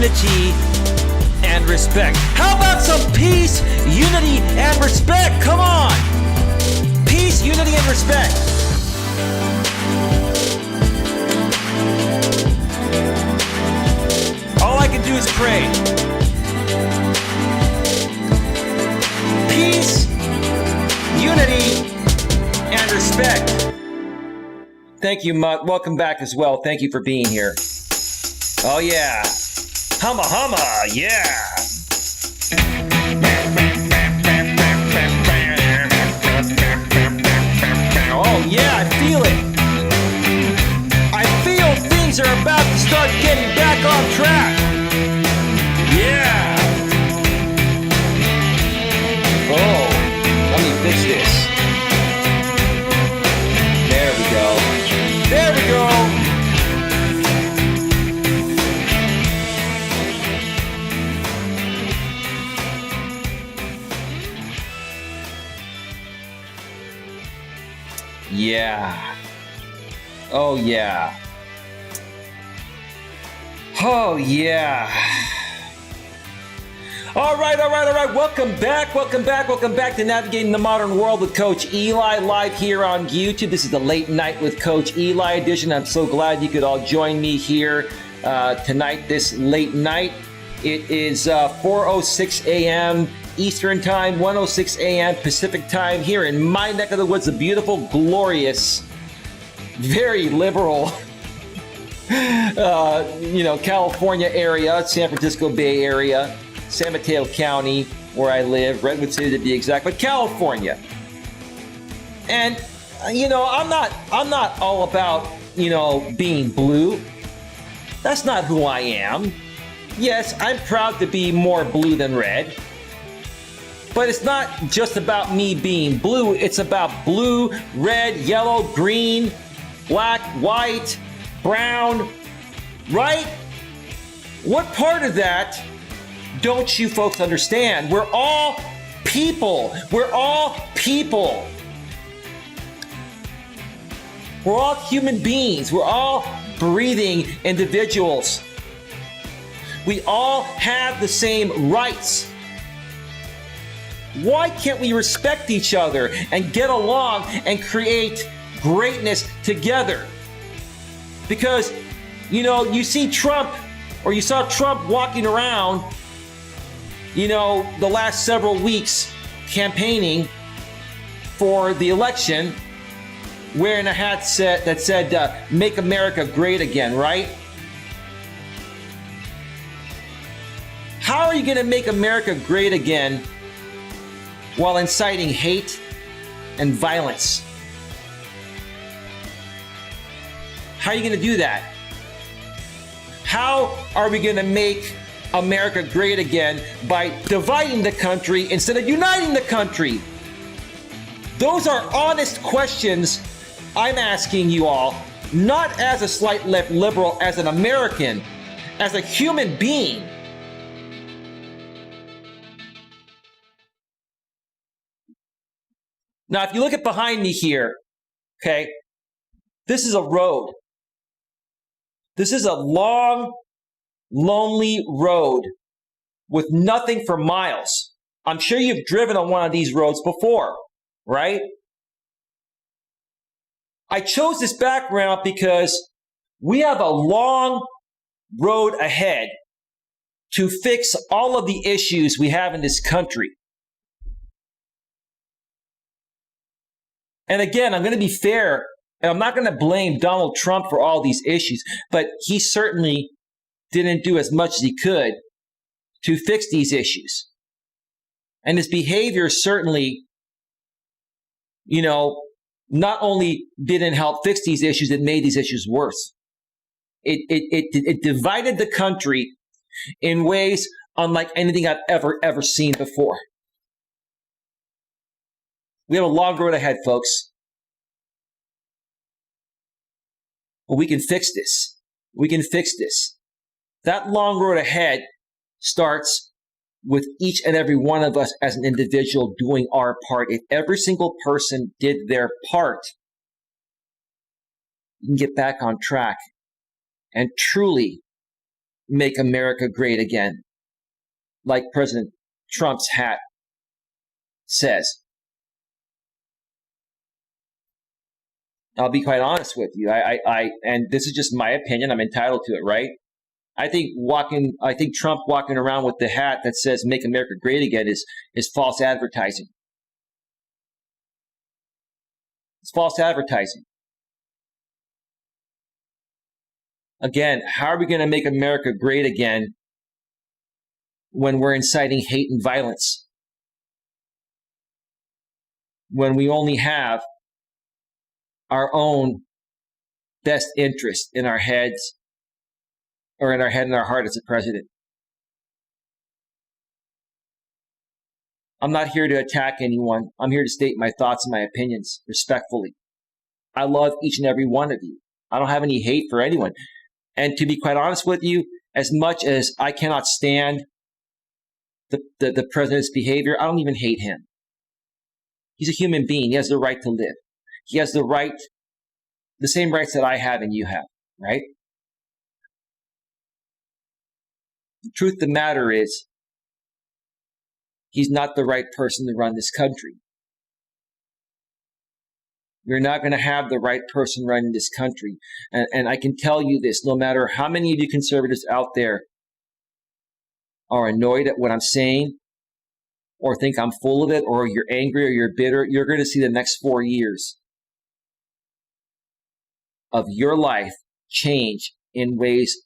unity, and respect. How about some peace, unity, and respect? Come on! Peace, unity, and respect. All I can do is pray. Peace, unity, and respect. Thank you, Mutt. Welcome back as well. Thank you for being here. Oh, yeah. Humma, humma, yeah. Oh, yeah, I feel it. I feel things are about to start getting back on track. Yeah. Oh, let me fix this. There we go. There we go. Yeah. Oh, yeah. Oh, yeah. All right. Welcome back to Navigating the Modern World with Coach Eli, live here on YouTube. This is the Late Night with Coach Eli edition. I'm so glad you could all join me here tonight, this late night. It is 4:06 a.m. Eastern Time, 1:06 a.m. Pacific Time here in my neck of the woods, the beautiful, glorious, very liberal, California area, San Francisco Bay Area, San Mateo County, where I live, Redwood City to be exact, but California. And I'm not all about being blue. That's not who I am. Yes, I'm proud to be more blue than red. But it's not just about me being blue. It's about blue, red, yellow, green, black, white, brown, right? What part of that don't you folks understand? We're all people. We're all people. We're all human beings. We're all breathing individuals. We all have the same rights. Why can't we respect each other and get along and create greatness together? Because, you see Trump, or you saw Trump walking around, the last several weeks campaigning for the election, wearing a hat that said, "Make America Great Again," right? How are you going to make America great again while inciting hate and violence? How are you going to do that? How are we going to make America great again by dividing the country instead of uniting the country? Those are honest questions I'm asking you all, not as a slight left liberal, as an American, as a human being. Now, if you look at behind me here, okay, this is a road. This is a long, lonely road with nothing for miles. I'm sure you've driven on one of these roads before, right? I chose this background because we have a long road ahead to fix all of the issues we have in this country. And again, I'm going to be fair, and I'm not going to blame Donald Trump for all these issues, but he certainly didn't do as much as he could to fix these issues. And his behavior certainly, not only didn't help fix these issues, it made these issues worse. It divided the country in ways unlike anything I've ever seen before. We have a long road ahead, folks. But we can fix this. We can fix this. That long road ahead starts with each and every one of us as an individual doing our part. If every single person did their part, you can get back on track and truly make America great again, like President Trump's hat says. I'll be quite honest with you. And this is just my opinion. I'm entitled to it, right? I think Trump walking around with the hat that says "Make America Great Again" is false advertising. It's false advertising. Again, how are we going to make America great again when we're inciting hate and violence? When we only have our own best interest in our heads, or in our head and our heart as a president. I'm not here to attack anyone. I'm here to state my thoughts and my opinions respectfully. I love each and every one of you. I don't have any hate for anyone. And to be quite honest with you, as much as I cannot stand the president's behavior, I don't even hate him. He's a human being. He has the right to live. He has the same rights that I have and you have, right? The truth of the matter is, he's not the right person to run this country. We're not going to have the right person running this country. And I can tell you this, no matter how many of you conservatives out there are annoyed at what I'm saying, or think I'm full of it, or you're angry, or you're bitter, you're going to see the next 4 years of your life change in ways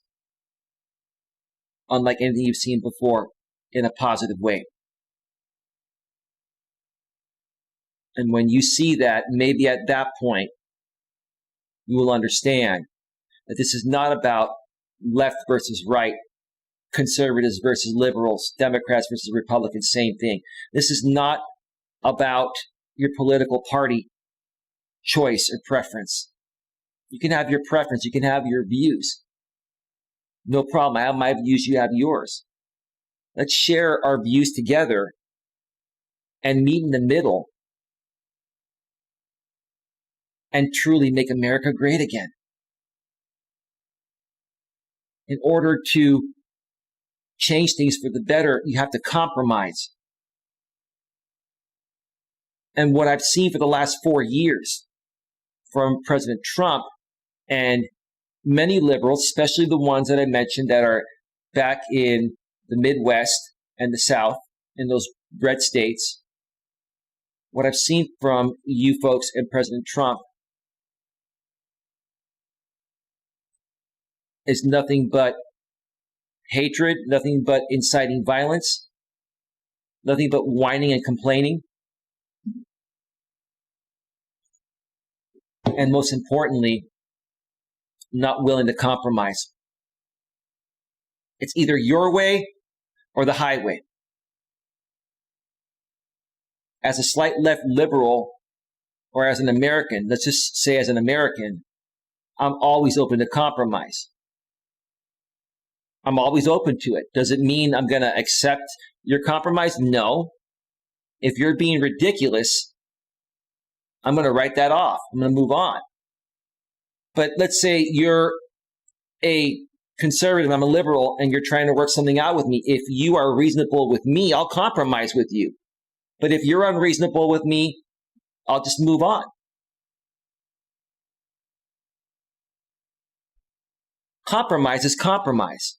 unlike anything you've seen before, in a positive way. And when you see that, maybe at that point, you will understand that this is not about left versus right, conservatives versus liberals, Democrats versus Republicans, same thing. This is not about your political party choice or preference. You can have your preference, you can have your views. No problem. I have my views, you have yours. Let's share our views together and meet in the middle and truly make America great again. In order to change things for the better, you have to compromise. And what I've seen for the last 4 years from President Trump and many liberals, especially the ones that I mentioned that are back in the Midwest and the South, in those red states, what I've seen from you folks and President Trump is nothing but hatred, nothing but inciting violence, nothing but whining and complaining. And most importantly, not willing to compromise. It's either your way or the highway. As a slight left liberal, or as an American, let's just say as an American, I'm always open to compromise. I'm always open to it. Does it mean I'm going to accept your compromise? No. If you're being ridiculous, I'm going to write that off. I'm going to move on. But let's say you're a conservative, I'm a liberal, and you're trying to work something out with me. If you are reasonable with me, I'll compromise with you. But if you're unreasonable with me, I'll just move on. Compromise is compromise.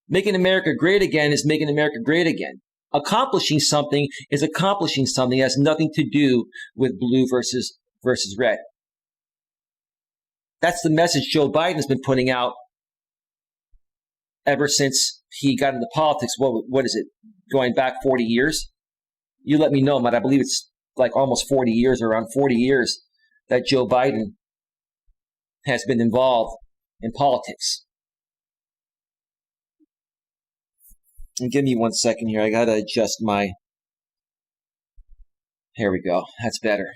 Making America great again is making America great again. Accomplishing something is accomplishing something. It has nothing to do with blue versus red. That's the message Joe Biden's been putting out ever since he got into politics. What is it? Going back 40 years? You let me know, but I believe it's like almost 40 years, or around 40 years, that Joe Biden has been involved in politics. And give me 1 second here. I got to adjust my... Here we go. That's better.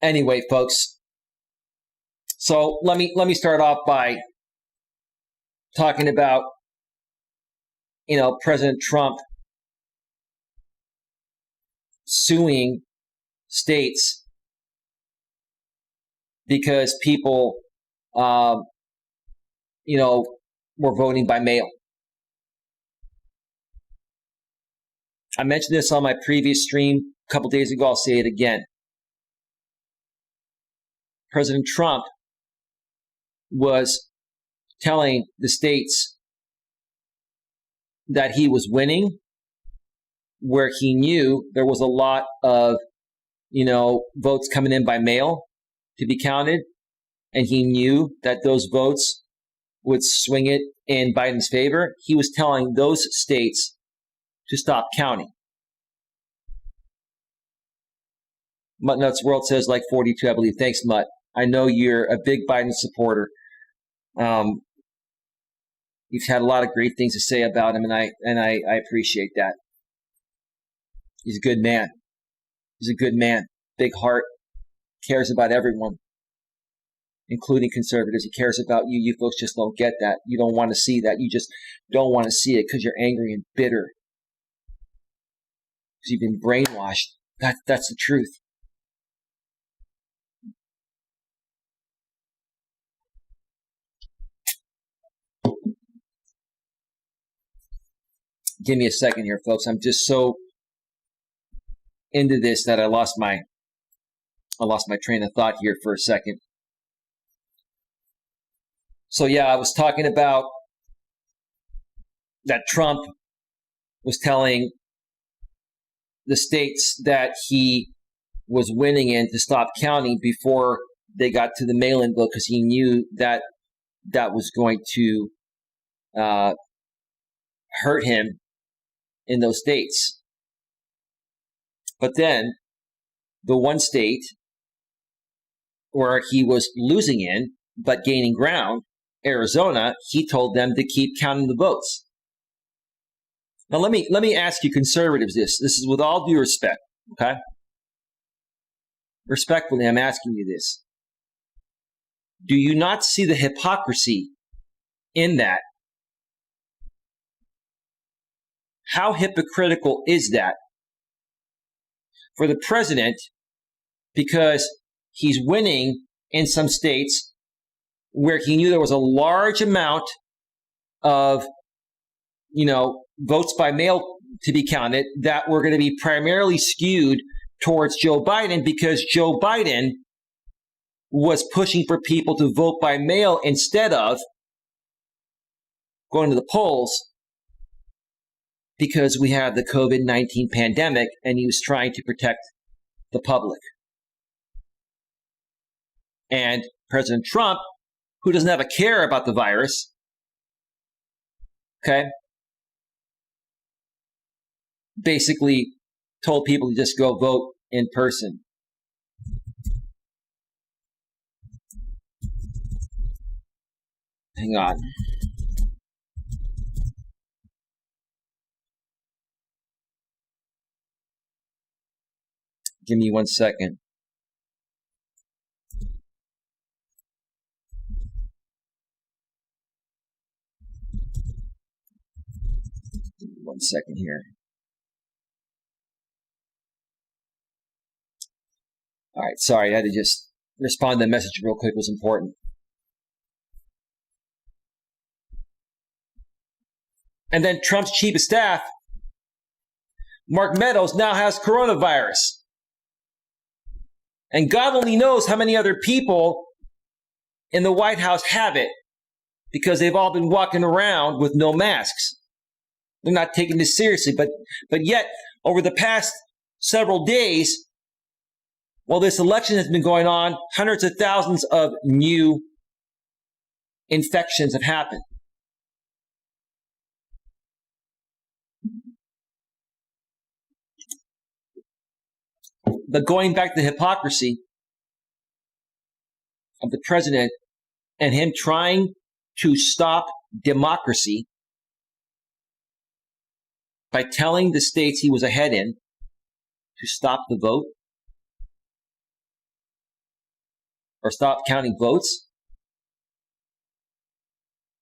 Anyway, folks. So let me start off by talking about, President Trump suing states because people were voting by mail. I mentioned this on my previous stream a couple days ago. I'll say it again. President Trump was telling the states that he was winning, where he knew there was a lot of, votes coming in by mail to be counted. And he knew that those votes would swing it in Biden's favor. He was telling those states to stop counting. Mutt Nuts World says like 42, I believe. Thanks, Mutt. I know you're a big Biden supporter. You've had a lot of great things to say about him, and I appreciate that. He's a good man. He's a good man. Big heart. Cares about everyone, including conservatives. He cares about you. You folks just don't get that. You don't want to see that. You just don't want to see it because you're angry and bitter. Because you've been brainwashed. That's the truth. Give me a second here, folks. I'm just so into this that I lost my train of thought here for a second. So yeah, I was talking about that Trump was telling the states that he was winning in to stop counting before they got to the mail-in vote, because he knew that was going to hurt him in those states. But then the one state where he was losing in but gaining ground, Arizona, he told them to keep counting the votes. Now let me ask you conservatives this. This is with all due respect, okay? Respectfully, I'm asking you this. Do you not see the hypocrisy in that? How hypocritical is that for the president, because he's winning in some states where he knew there was a large amount of, votes by mail to be counted that were going to be primarily skewed towards Joe Biden, because Joe Biden was pushing for people to vote by mail instead of going to the polls, because we have the COVID-19 pandemic and he was trying to protect the public. And President Trump, who doesn't have a care about the virus, okay, basically told people to just go vote in person. Hang on. Give me 1 second. Give me 1 second here. All right, sorry, I had to just respond to the message real quick. It was important. And then Trump's chief of staff, Mark Meadows, now has coronavirus. And God only knows how many other people in the White House have it, because they've all been walking around with no masks. They're not taking this seriously. But yet, over the past several days, while this election has been going on, hundreds of thousands of new infections have happened. But going back to the hypocrisy of the president and him trying to stop democracy by telling the states he was ahead in to stop the vote or stop counting votes.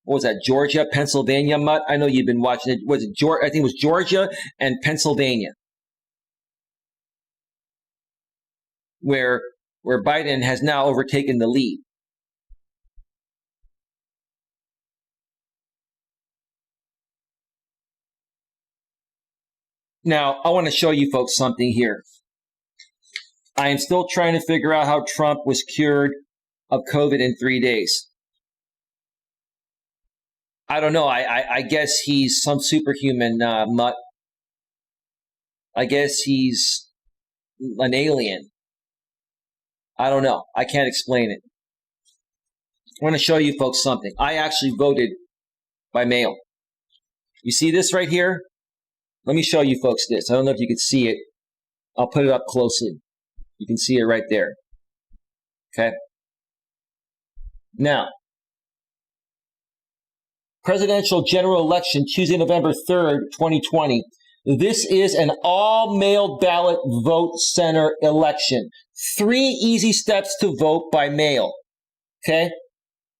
What was that? Georgia, Pennsylvania, Mutt? I know you've been watching it. Was it Georgia? I think it was Georgia and Pennsylvania, where Biden has now overtaken the lead. Now, I want to show you folks something here. I am still trying to figure out how Trump was cured of COVID in 3 days. I don't know. I guess he's some superhuman mutt. I guess he's an alien. I don't know. I can't explain it. I want to show you folks something. I actually voted by mail. You see this right here? Let me show you folks this. I don't know if you can see it. I'll put it up closely. You can see it right there. Okay? Now, presidential general election, Tuesday, November 3rd, 2020. This is an all-mail ballot vote center election. 3 easy steps to vote by mail. Okay?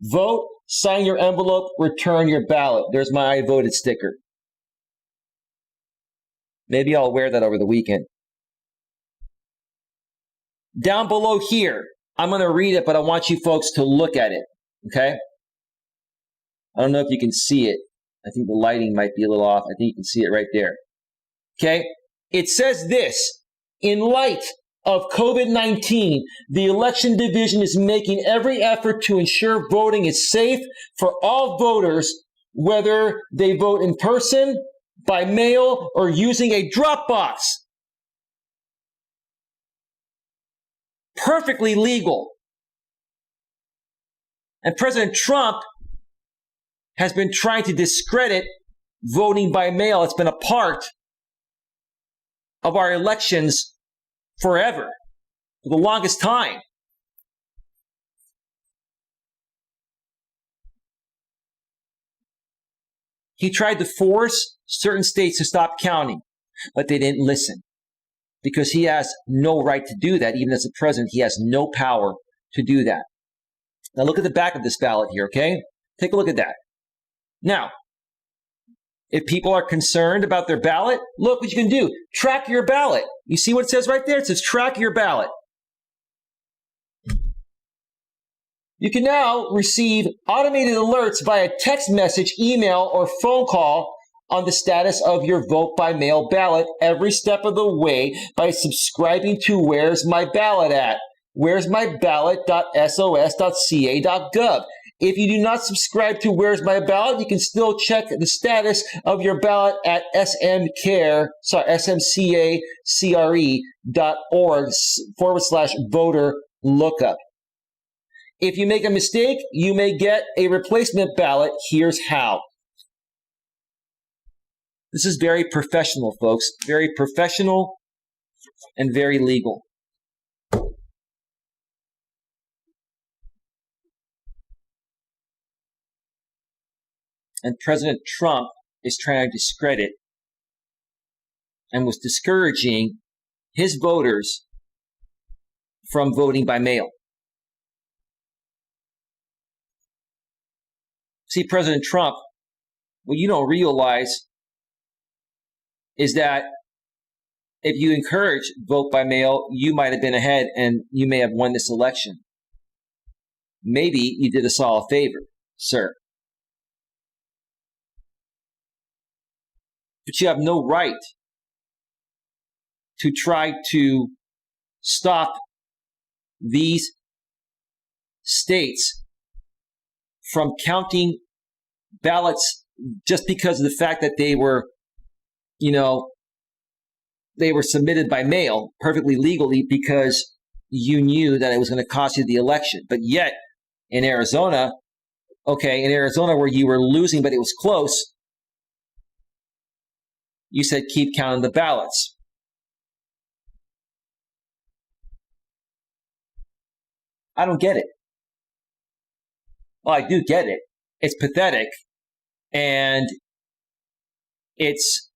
Vote, sign your envelope, return your ballot. There's my I voted sticker. Maybe I'll wear that over the weekend. Down below here, I'm going to read it, but I want you folks to look at it. Okay? I don't know if you can see it. I think the lighting might be a little off. I think you can see it right there. Okay? It says this: in light of COVID-19, the election division is making every effort to ensure voting is safe for all voters, whether they vote in person, by mail, or using a drop box. Perfectly legal. And President Trump has been trying to discredit voting by mail. It's been a part of our elections forever, for the longest time. He tried to force certain states to stop counting, but they didn't listen, because he has no right to do that. Even as a president, he has no power to do that. Now look at the back of this ballot here, okay? Take a look at that. Now, if people are concerned about their ballot, look what you can do. Track your ballot. You see what it says right there? It says track your ballot. You can now receive automated alerts via text message, email, or phone call on the status of your vote by mail ballot every step of the way by subscribing to Where's My Ballot at? Where's My Ballot.sos.ca.gov. If you do not subscribe to Where's My Ballot, you can still check the status of your ballot at smcare.org/voter lookup. If you make a mistake, you may get a replacement ballot. Here's how. This is very professional, folks. Very professional and very legal. And President Trump is trying to discredit and was discouraging his voters from voting by mail. See, President Trump, what you don't realize is that if you encourage vote by mail, you might have been ahead and you may have won this election. Maybe you did us all a favor, sir. But you have no right to try to stop these states from counting ballots just because of the fact that they were, they were submitted by mail perfectly legally because you knew that it was going to cost you the election. But yet in Arizona, where you were losing but it was close, you said keep counting the ballots. I don't get it. Well, I do get it. It's pathetic. And it's,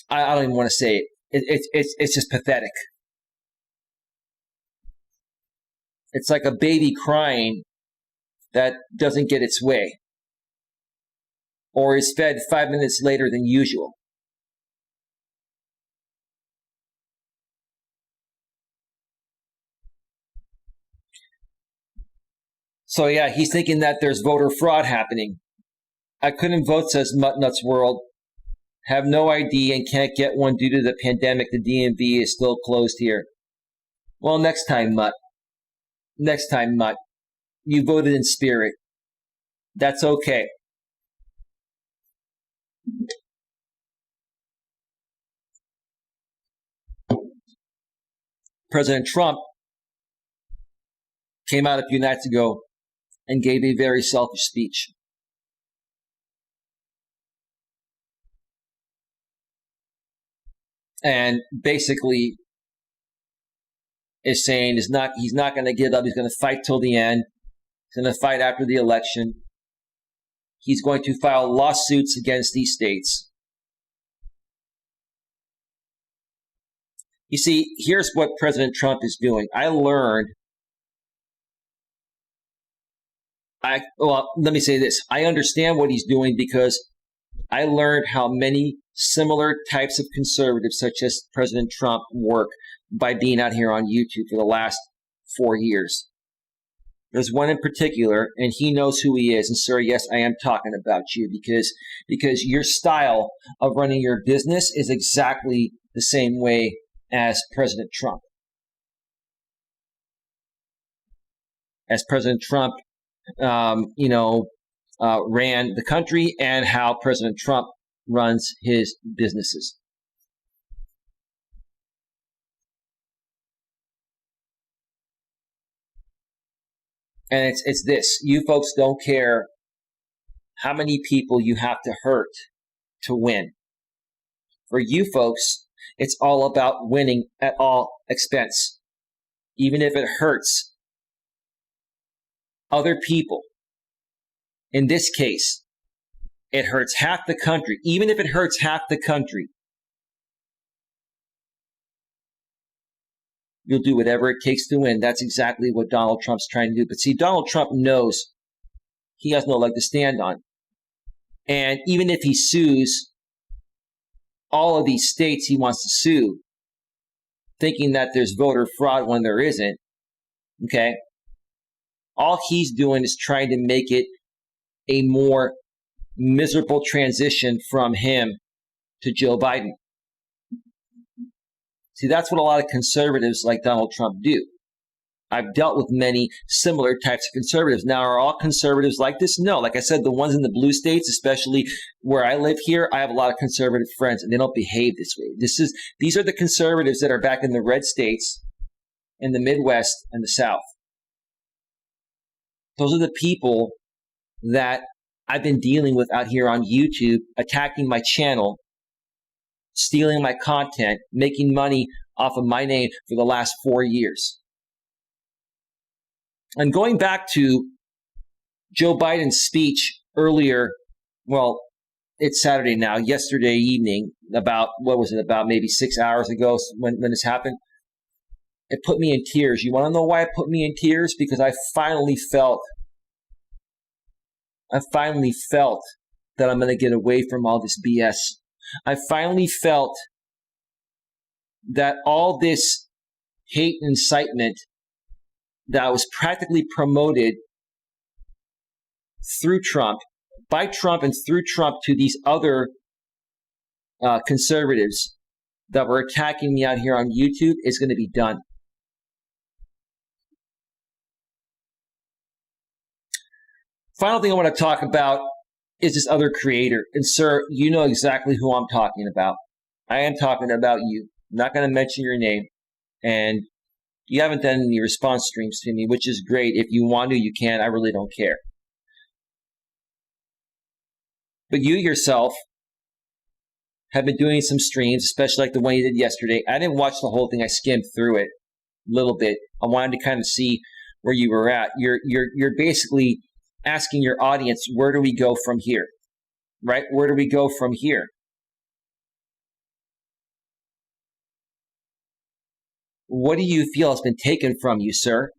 I don't even want to say it. It's just pathetic. It's like a baby crying that doesn't get its way, or is fed 5 minutes later than usual. So yeah, he's thinking that there's voter fraud happening. I couldn't vote, says Muttnuts World. Have no ID and can't get one due to the pandemic. The DMV is still closed here. Well, next time, Mutt. Next time, Mutt. You voted in spirit. That's okay. President Trump came out a few nights ago and gave a very selfish speech. And basically is saying he's not going to give up. He's going to fight till the end. He's going to fight after the election. He's going to file lawsuits against these states. You see, here's what President Trump is doing. Let me say this. I understand what he's doing because I learned how many similar types of conservatives, such as President Trump, work by being out here on YouTube for the last 4 years. There's one in particular, and he knows who he is. And sir, yes, I am talking about you because your style of running your business is exactly the same way as President Trump. As President Trump, ran the country and how President Trump runs his businesses. And it's this. You folks don't care how many people you have to hurt to win. For you folks, it's all about winning at all expense, even if it hurts other people. In this case, it hurts half the country. Even if it hurts half the country, you'll do whatever it takes to win. That's exactly what Donald Trump's trying to do. But see, Donald Trump knows he has no leg to stand on. And even if he sues all of these states he wants to sue, thinking that there's voter fraud when there isn't, okay, all he's doing is trying to make it a more miserable transition from him to Joe Biden. See, that's what a lot of conservatives like Donald Trump do. I've dealt with many similar types of conservatives. Now, are all conservatives like this? No. Like I said, the ones in the blue states, especially where I live here, I have a lot of conservative friends, and they don't behave this way. These are the conservatives that are back in the red states, in the Midwest, and the South. Those are the people that I've been dealing with out here on YouTube, attacking my channel, stealing my content, making money off of my name for the last 4 years. And going back to Joe Biden's speech earlier, well, it's Saturday now, yesterday evening, about maybe 6 hours ago when this happened, it put me in tears. You want to know why it put me in tears? Because I finally felt that I'm going to get away from all this BS. I finally felt that all this hate and incitement that was practically promoted through Trump, by Trump and through Trump to these other conservatives that were attacking me out here on YouTube is going to be done. Final thing I want to talk about is this other creator. And sir, you know exactly who I'm talking about. I am talking about you. I'm not going to mention your name. And you haven't done any response streams to me, which is great. If you want to, you can. I really don't care. But you yourself have been doing some streams, especially like the one you did yesterday. I didn't watch the whole thing. I skimmed through it a little bit. I wanted to kind of see where you were at. You're basically asking your audience, where do we go from here? Right? Where do we go from here? What do you feel has been taken from you, sir?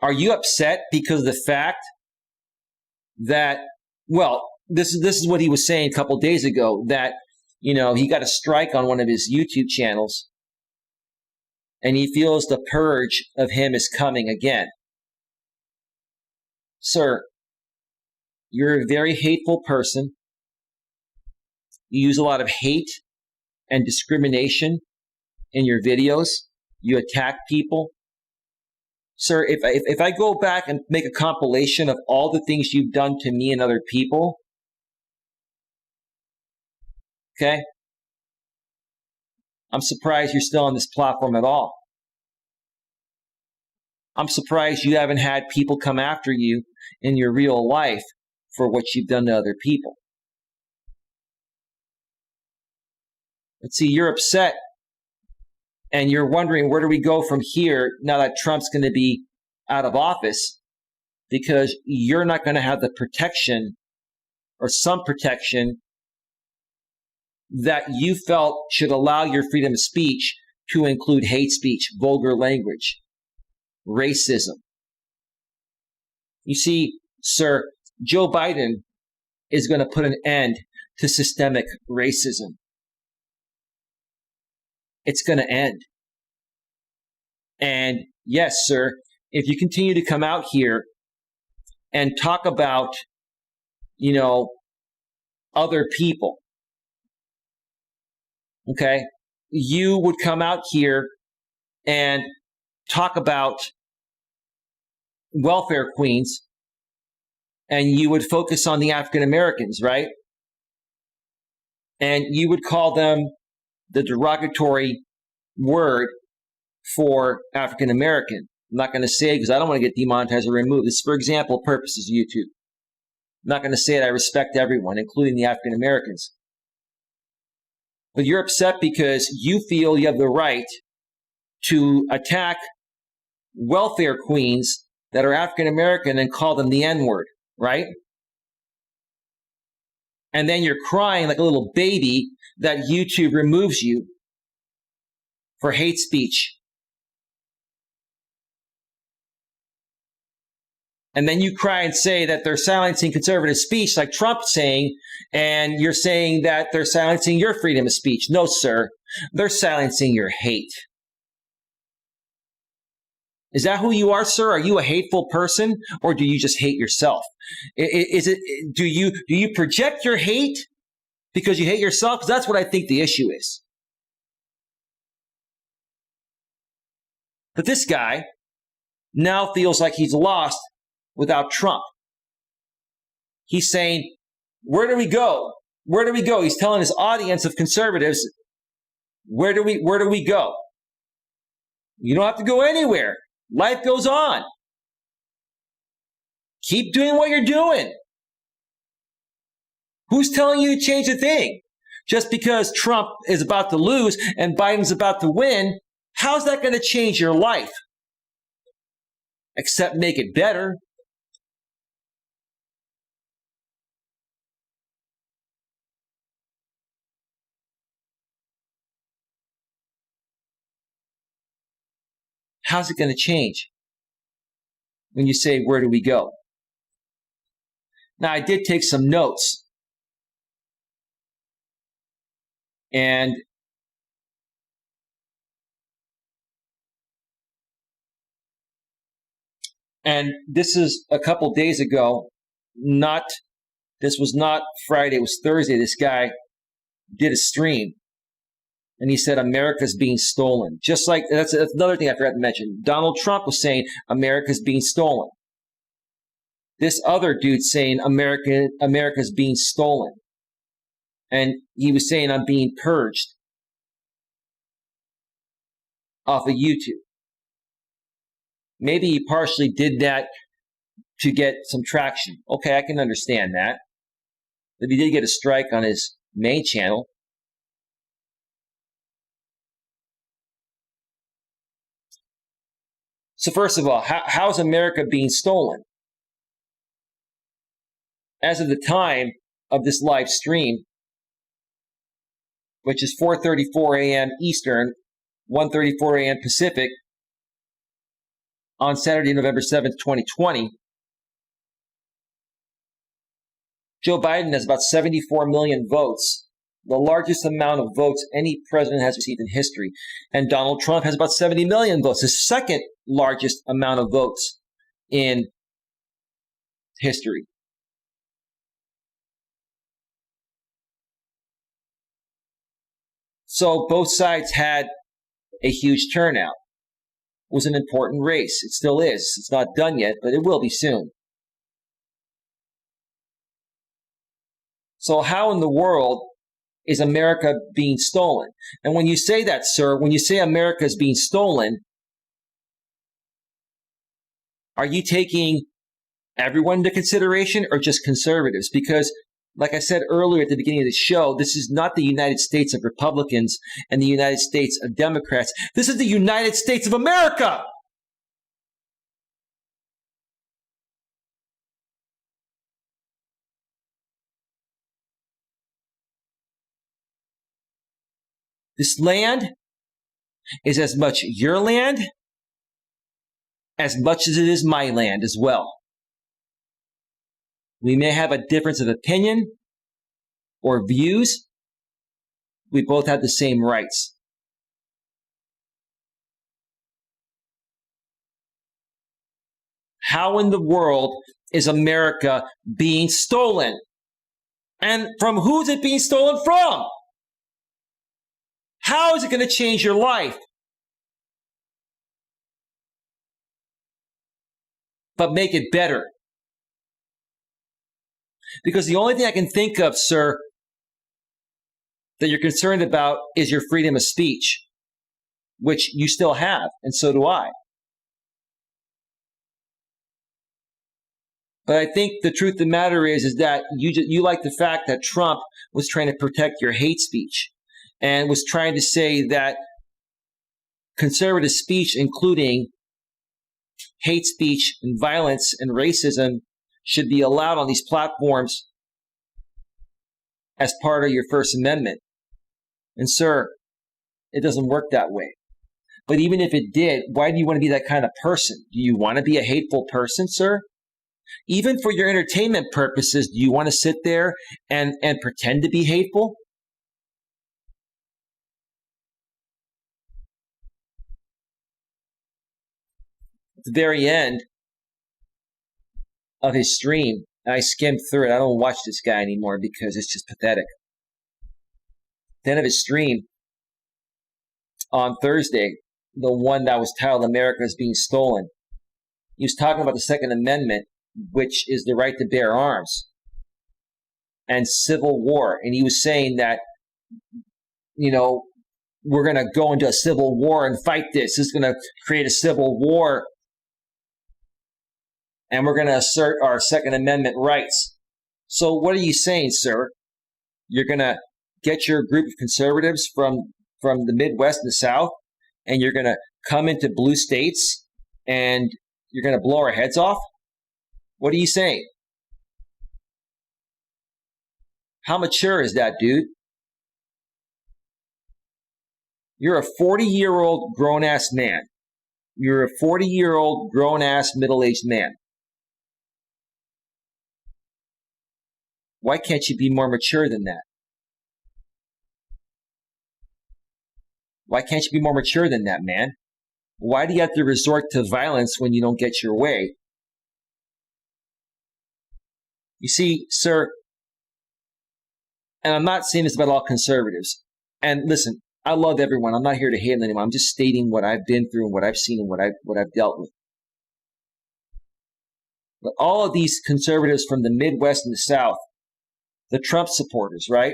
Are you upset because of the fact that, well, this is what he was saying a couple days ago, that, he got a strike on one of his YouTube channels and he feels the purge of him is coming again. Sir, you're a very hateful person. You use a lot of hate and discrimination in your videos. You attack people. Sir, if I go back and make a compilation of all the things you've done to me and other people, okay, I'm surprised you're still on this platform at all. I'm surprised you haven't had people come after you in your real life for what you've done to other people. But see, you're upset and you're wondering, where do we go from here now that Trump's going to be out of office? Because you're not going to have the protection or some protection that you felt should allow your freedom of speech to include hate speech, vulgar language, racism. You see, sir, Joe Biden is going to put an end to systemic racism. It's going to end. And yes, sir, if you continue to come out here and talk about, other people, okay, you would come out here and talk about welfare queens, and you would focus on the African Americans, right? And you would call them the derogatory word for African American. I'm not going to say it because I don't want to get demonetized or removed. It's for example purposes, YouTube. I'm not going to say it. I respect everyone, including the African Americans. But you're upset because you feel you have the right to attack welfare queens that are African American and call them the N-word, right? And then you're crying like a little baby that YouTube removes you for hate speech. And then you cry and say that they're silencing conservative speech like Trump's saying, and you're saying that they're silencing your freedom of speech. No, sir. They're silencing your hate. Is that who you are, sir? Are you a hateful person, or do you just hate yourself? Do you project your hate because you hate yourself? Because that's what I think the issue is. But this guy now feels like he's lost without Trump. He's saying, where do we go? Where do we go? He's telling his audience of conservatives, where do we go? You don't have to go anywhere. Life goes on. Keep doing what you're doing. Who's telling you to change a thing? Just because Trump is about to lose and Biden's about to win, how's that going to change your life? Except make it better. How's it going to change when you say, where do we go? Now, I did take some notes. And this is a couple days ago. This was not Friday, it was Thursday. This guy did a stream. And he said, America's being stolen. Just like, that's another thing I forgot to mention. Donald Trump was saying, America's being stolen. This other dude saying, America's being stolen. And he was saying, I'm being purged off of YouTube. Maybe he partially did that to get some traction. Okay, I can understand that. But he did get a strike on his main channel. So first of all, how is America being stolen? As of the time of this live stream, which is 4:34 a.m. Eastern, 1:34 a.m. Pacific, on Saturday, November 7th, 2020, Joe Biden has about 74 million votes, the largest amount of votes any president has received in history. And Donald Trump has about 70 million votes, the second largest amount of votes in history. So both sides had a huge turnout. It was an important race. It still is. It's not done yet, but it will be soon. So how in the world is America being stolen? And when you say that, sir, when you say America is being stolen, are you taking everyone into consideration or just conservatives? Because, like I said earlier at the beginning of the show, this is not the United States of Republicans and the United States of Democrats. This is the United States of America. This land is as much your land as much as it is my land as well. We may have a difference of opinion or views. We both have the same rights. How in the world is America being stolen? And from who's it being stolen from? How is it going to change your life? But make it better. Because the only thing I can think of, sir, that you're concerned about is your freedom of speech, which you still have, and so do I. But I think the truth of the matter is that you like the fact that Trump was trying to protect your hate speech and was trying to say that conservative speech, including hate speech and violence and racism, should be allowed on these platforms as part of your First Amendment. And sir, it doesn't work that way. But even if it did, why do you want to be that kind of person? Do you want to be a hateful person, sir? Even for your entertainment purposes, do you want to sit there and pretend to be hateful? At the very end of his stream, I skimmed through it. I don't watch this guy anymore because it's just pathetic. At the end of his stream on Thursday, the one that was titled America is Being Stolen, he was talking about the Second Amendment, which is the right to bear arms, and civil war. And he was saying that, we're going to go into a civil war and fight this. This is going to create a civil war. And we're going to assert our Second Amendment rights. So what are you saying, sir? You're going to get your group of conservatives from the Midwest and the South, and you're going to come into blue states, and you're going to blow our heads off? What are you saying? How mature is that, dude? You're a 40-year-old grown-ass man. You're a 40-year-old grown-ass middle-aged man. Why can't you be more mature than that? Why can't you be more mature than that, man? Why do you have to resort to violence when you don't get your way? You see, sir, and I'm not saying this about all conservatives. And listen, I love everyone. I'm not here to hate anyone. I'm just stating what I've been through and what I've seen and what I've dealt with. But all of these conservatives from the Midwest and the South, the Trump supporters, right?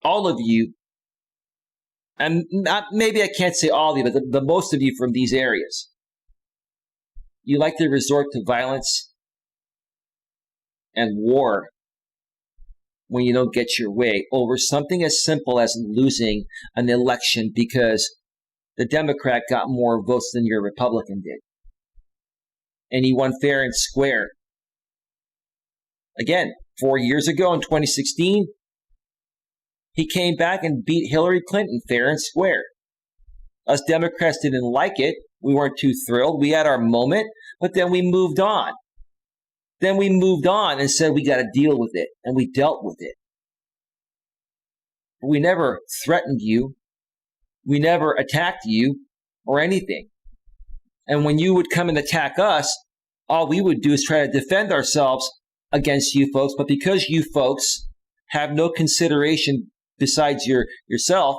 All of you, and maybe I can't say all of you, but the most of you from these areas, you like to resort to violence and war when you don't get your way over something as simple as losing an election because the Democrat got more votes than your Republican did. And he won fair and square. Again, 4 years ago in 2016, he came back and beat Hillary Clinton fair and square. Us Democrats didn't like it. We weren't too thrilled. We had our moment, but then we moved on. Then we moved on and said we got to deal with it, and we dealt with it. We never threatened you. We never attacked you or anything. And when you would come and attack us, all we would do is try to defend ourselves against you folks. But because you folks have no consideration besides yourself.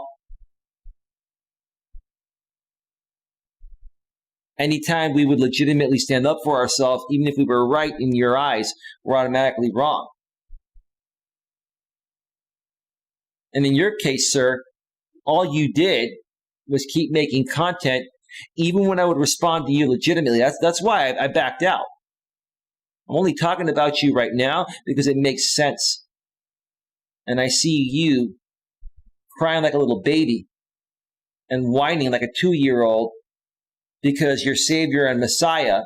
Anytime we would legitimately stand up for ourselves, even if we were right in your eyes, we're automatically wrong. And in your case, sir, all you did was keep making content, even when I would respond to you legitimately. That's why I backed out. I'm only talking about you right now because it makes sense. And I see you crying like a little baby and whining like a 2-year-old because your Savior and Messiah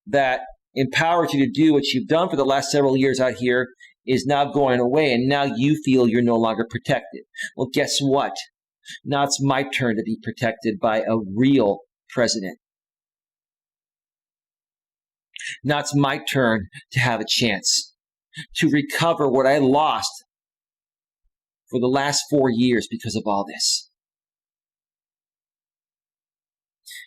that empowered you to do what you've done for the last several years out here is now going away, and now you feel you're no longer protected. Well, guess what? Now it's my turn to be protected by a real president. Now it's my turn to have a chance to recover what I lost for the last 4 years because of all this.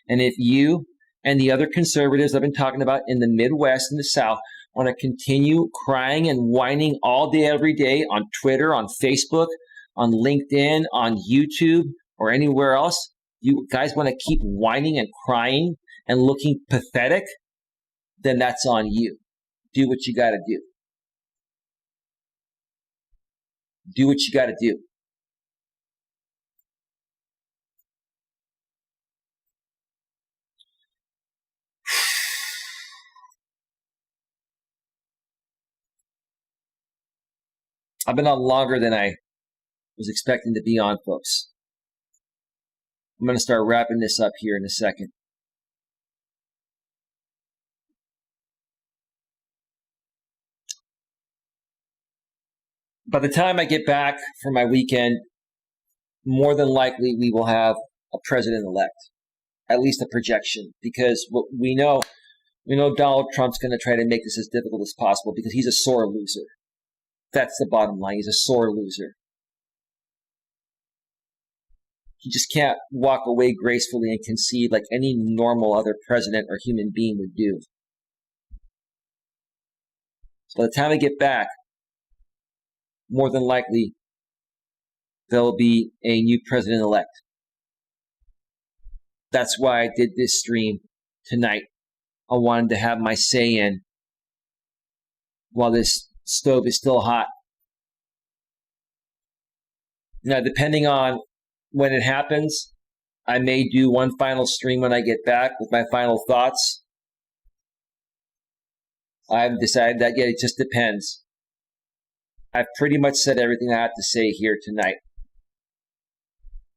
And if you and the other conservatives I've been talking about in the Midwest and the South want to continue crying and whining all day, every day on Twitter, on Facebook, on LinkedIn, on YouTube, or anywhere else, you guys want to keep whining and crying and looking pathetic, then that's on you. Do what you got to do. Do what you got to do. I've been on longer than I was expecting to be on, folks. I'm going to start wrapping this up here in a second. By the time I get back for my weekend, more than likely we will have a president-elect, at least a projection, because what we know Donald Trump's going to try to make this as difficult as possible because he's a sore loser. That's the bottom line. He's a sore loser. He just can't walk away gracefully and concede like any normal other president or human being would do. So by the time I get back, more than likely, there'll be a new president-elect. That's why I did this stream tonight. I wanted to have my say in while this stove is still hot. Now, depending on when it happens, I may do one final stream when I get back with my final thoughts. I haven't decided that yet. It just depends. I've pretty much said everything I have to say here tonight.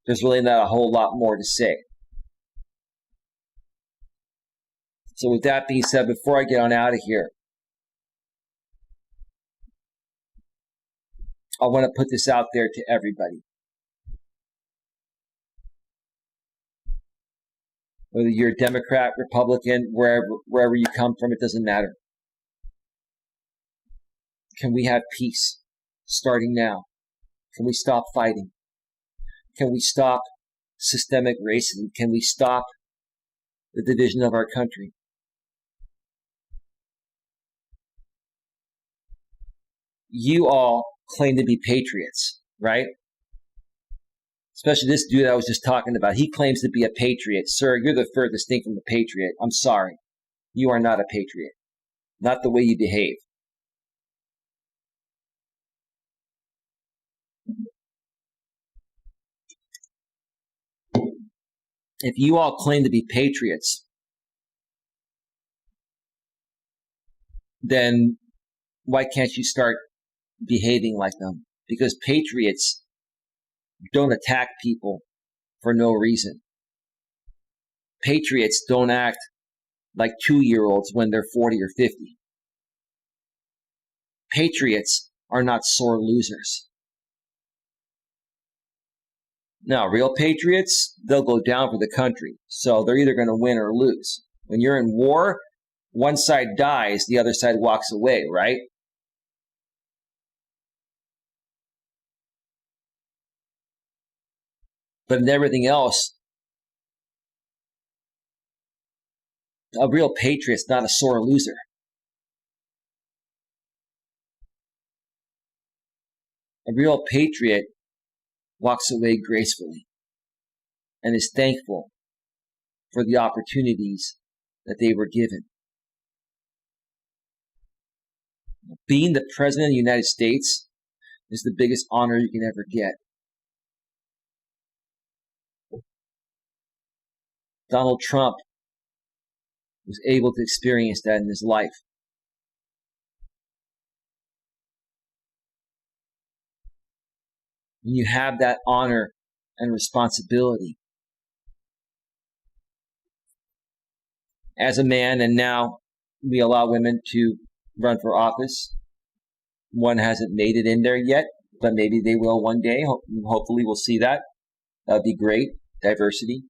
There's really not a whole lot more to say. So with that being said, before I get on out of here, I want to put this out there to everybody. Whether you're a Democrat, Republican, wherever you come from, it doesn't matter. Can we have peace starting now? Can we stop fighting? Can we stop systemic racism? Can we stop the division of our country? You all claim to be patriots, right? Especially this dude I was just talking about. He claims to be a patriot. Sir, you're the furthest thing from a patriot. I'm sorry. You are not a patriot. Not the way you behave. If you all claim to be patriots, then why can't you start behaving like them? Because patriots don't attack people for no reason. Patriots don't act like 2-year-olds when they're 40 or 50. Patriots are not sore losers. Now, real patriots, they'll go down for the country. So they're either going to win or lose. When you're in war, one side dies, the other side walks away, right? But in everything else, a real patriot's not a sore loser. A real patriot walks away gracefully and is thankful for the opportunities that they were given. Being the President of the United States is the biggest honor you can ever get. Donald Trump was able to experience that in his life. When you have that honor and responsibility as a man, and now we allow women to run for office. One hasn't made it in there yet, but maybe they will one day. Hopefully we'll see that. That would be great. Diversity.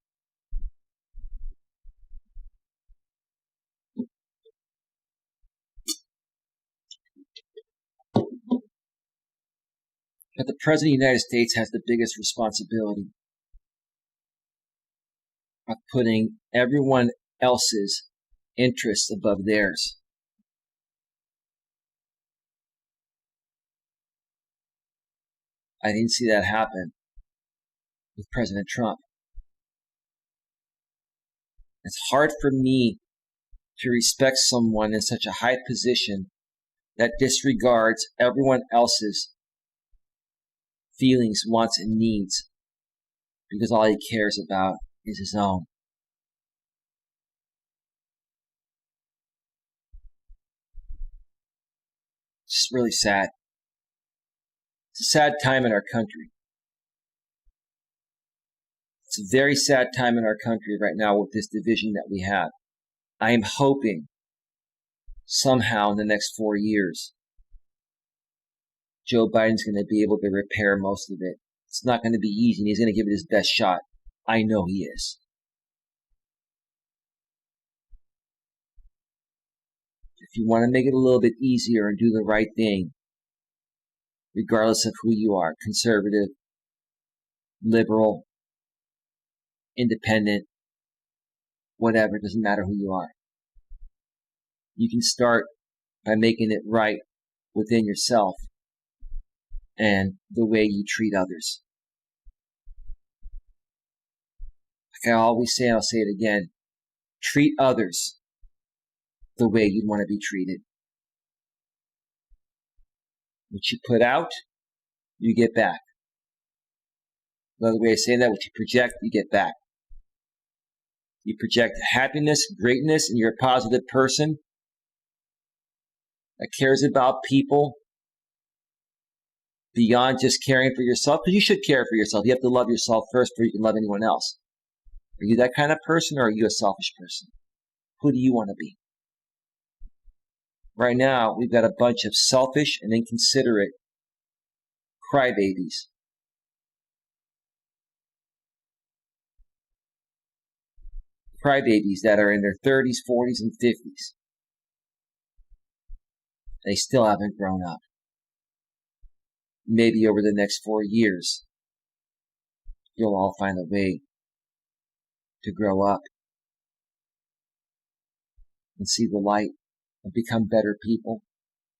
But the President of the United States has the biggest responsibility of putting everyone else's interests above theirs. I didn't see that happen with President Trump. It's hard for me to respect someone in such a high position that disregards everyone else's feelings, wants, and needs because all he cares about is his own. It's just really sad. It's a sad time in our country. It's a very sad time in our country right now with this division that we have. I am hoping somehow in the next 4 years, Joe Biden's going to be able to repair most of it. It's not going to be easy, and he's going to give it his best shot. I know he is. If you want to make it a little bit easier and do the right thing, regardless of who you are, conservative, liberal, independent, whatever, it doesn't matter who you are. You can start by making it right within yourself and the way you treat others. Like I always say, and I'll say it again, treat others the way you'd want to be treated. What you put out, you get back. Another way of saying that, what you project, you get back. You project happiness, greatness, and you're a positive person that cares about people beyond just caring for yourself, because you should care for yourself. You have to love yourself first before you can love anyone else. Are you that kind of person, or are you a selfish person? Who do you want to be? Right now, we've got a bunch of selfish and inconsiderate crybabies. Crybabies that are in their 30s, 40s, and 50s. They still haven't grown up. Maybe over the next 4 years, you'll all find a way to grow up and see the light and become better people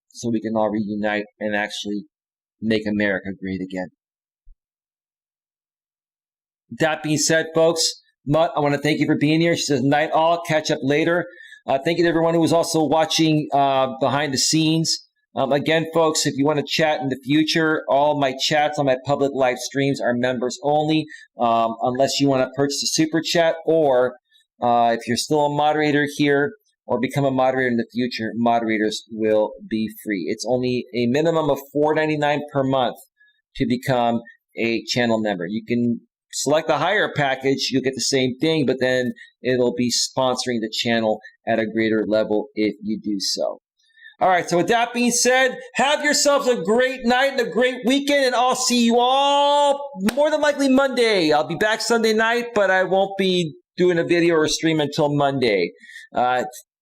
so we can all reunite and actually make America great again. That being said, folks, Mutt, I want to thank you for being here. She says, night all, catch up later. Thank you to everyone who was also watching behind the scenes. Again, folks, if you want to chat in the future, all my chats on my public live streams are members only, unless you want to purchase a super chat, or if you're still a moderator here or become a moderator in the future, moderators will be free. It's only a minimum of $4.99 per month to become a channel member. You can select the higher package, you'll get the same thing, but then it'll be sponsoring the channel at a greater level if you do so. All right, so with that being said, have yourselves a great night and a great weekend, and I'll see you all more than likely Monday. I'll be back Sunday night, but I won't be doing a video or a stream until Monday.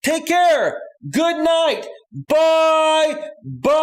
Take care. Good night. Bye. Bye.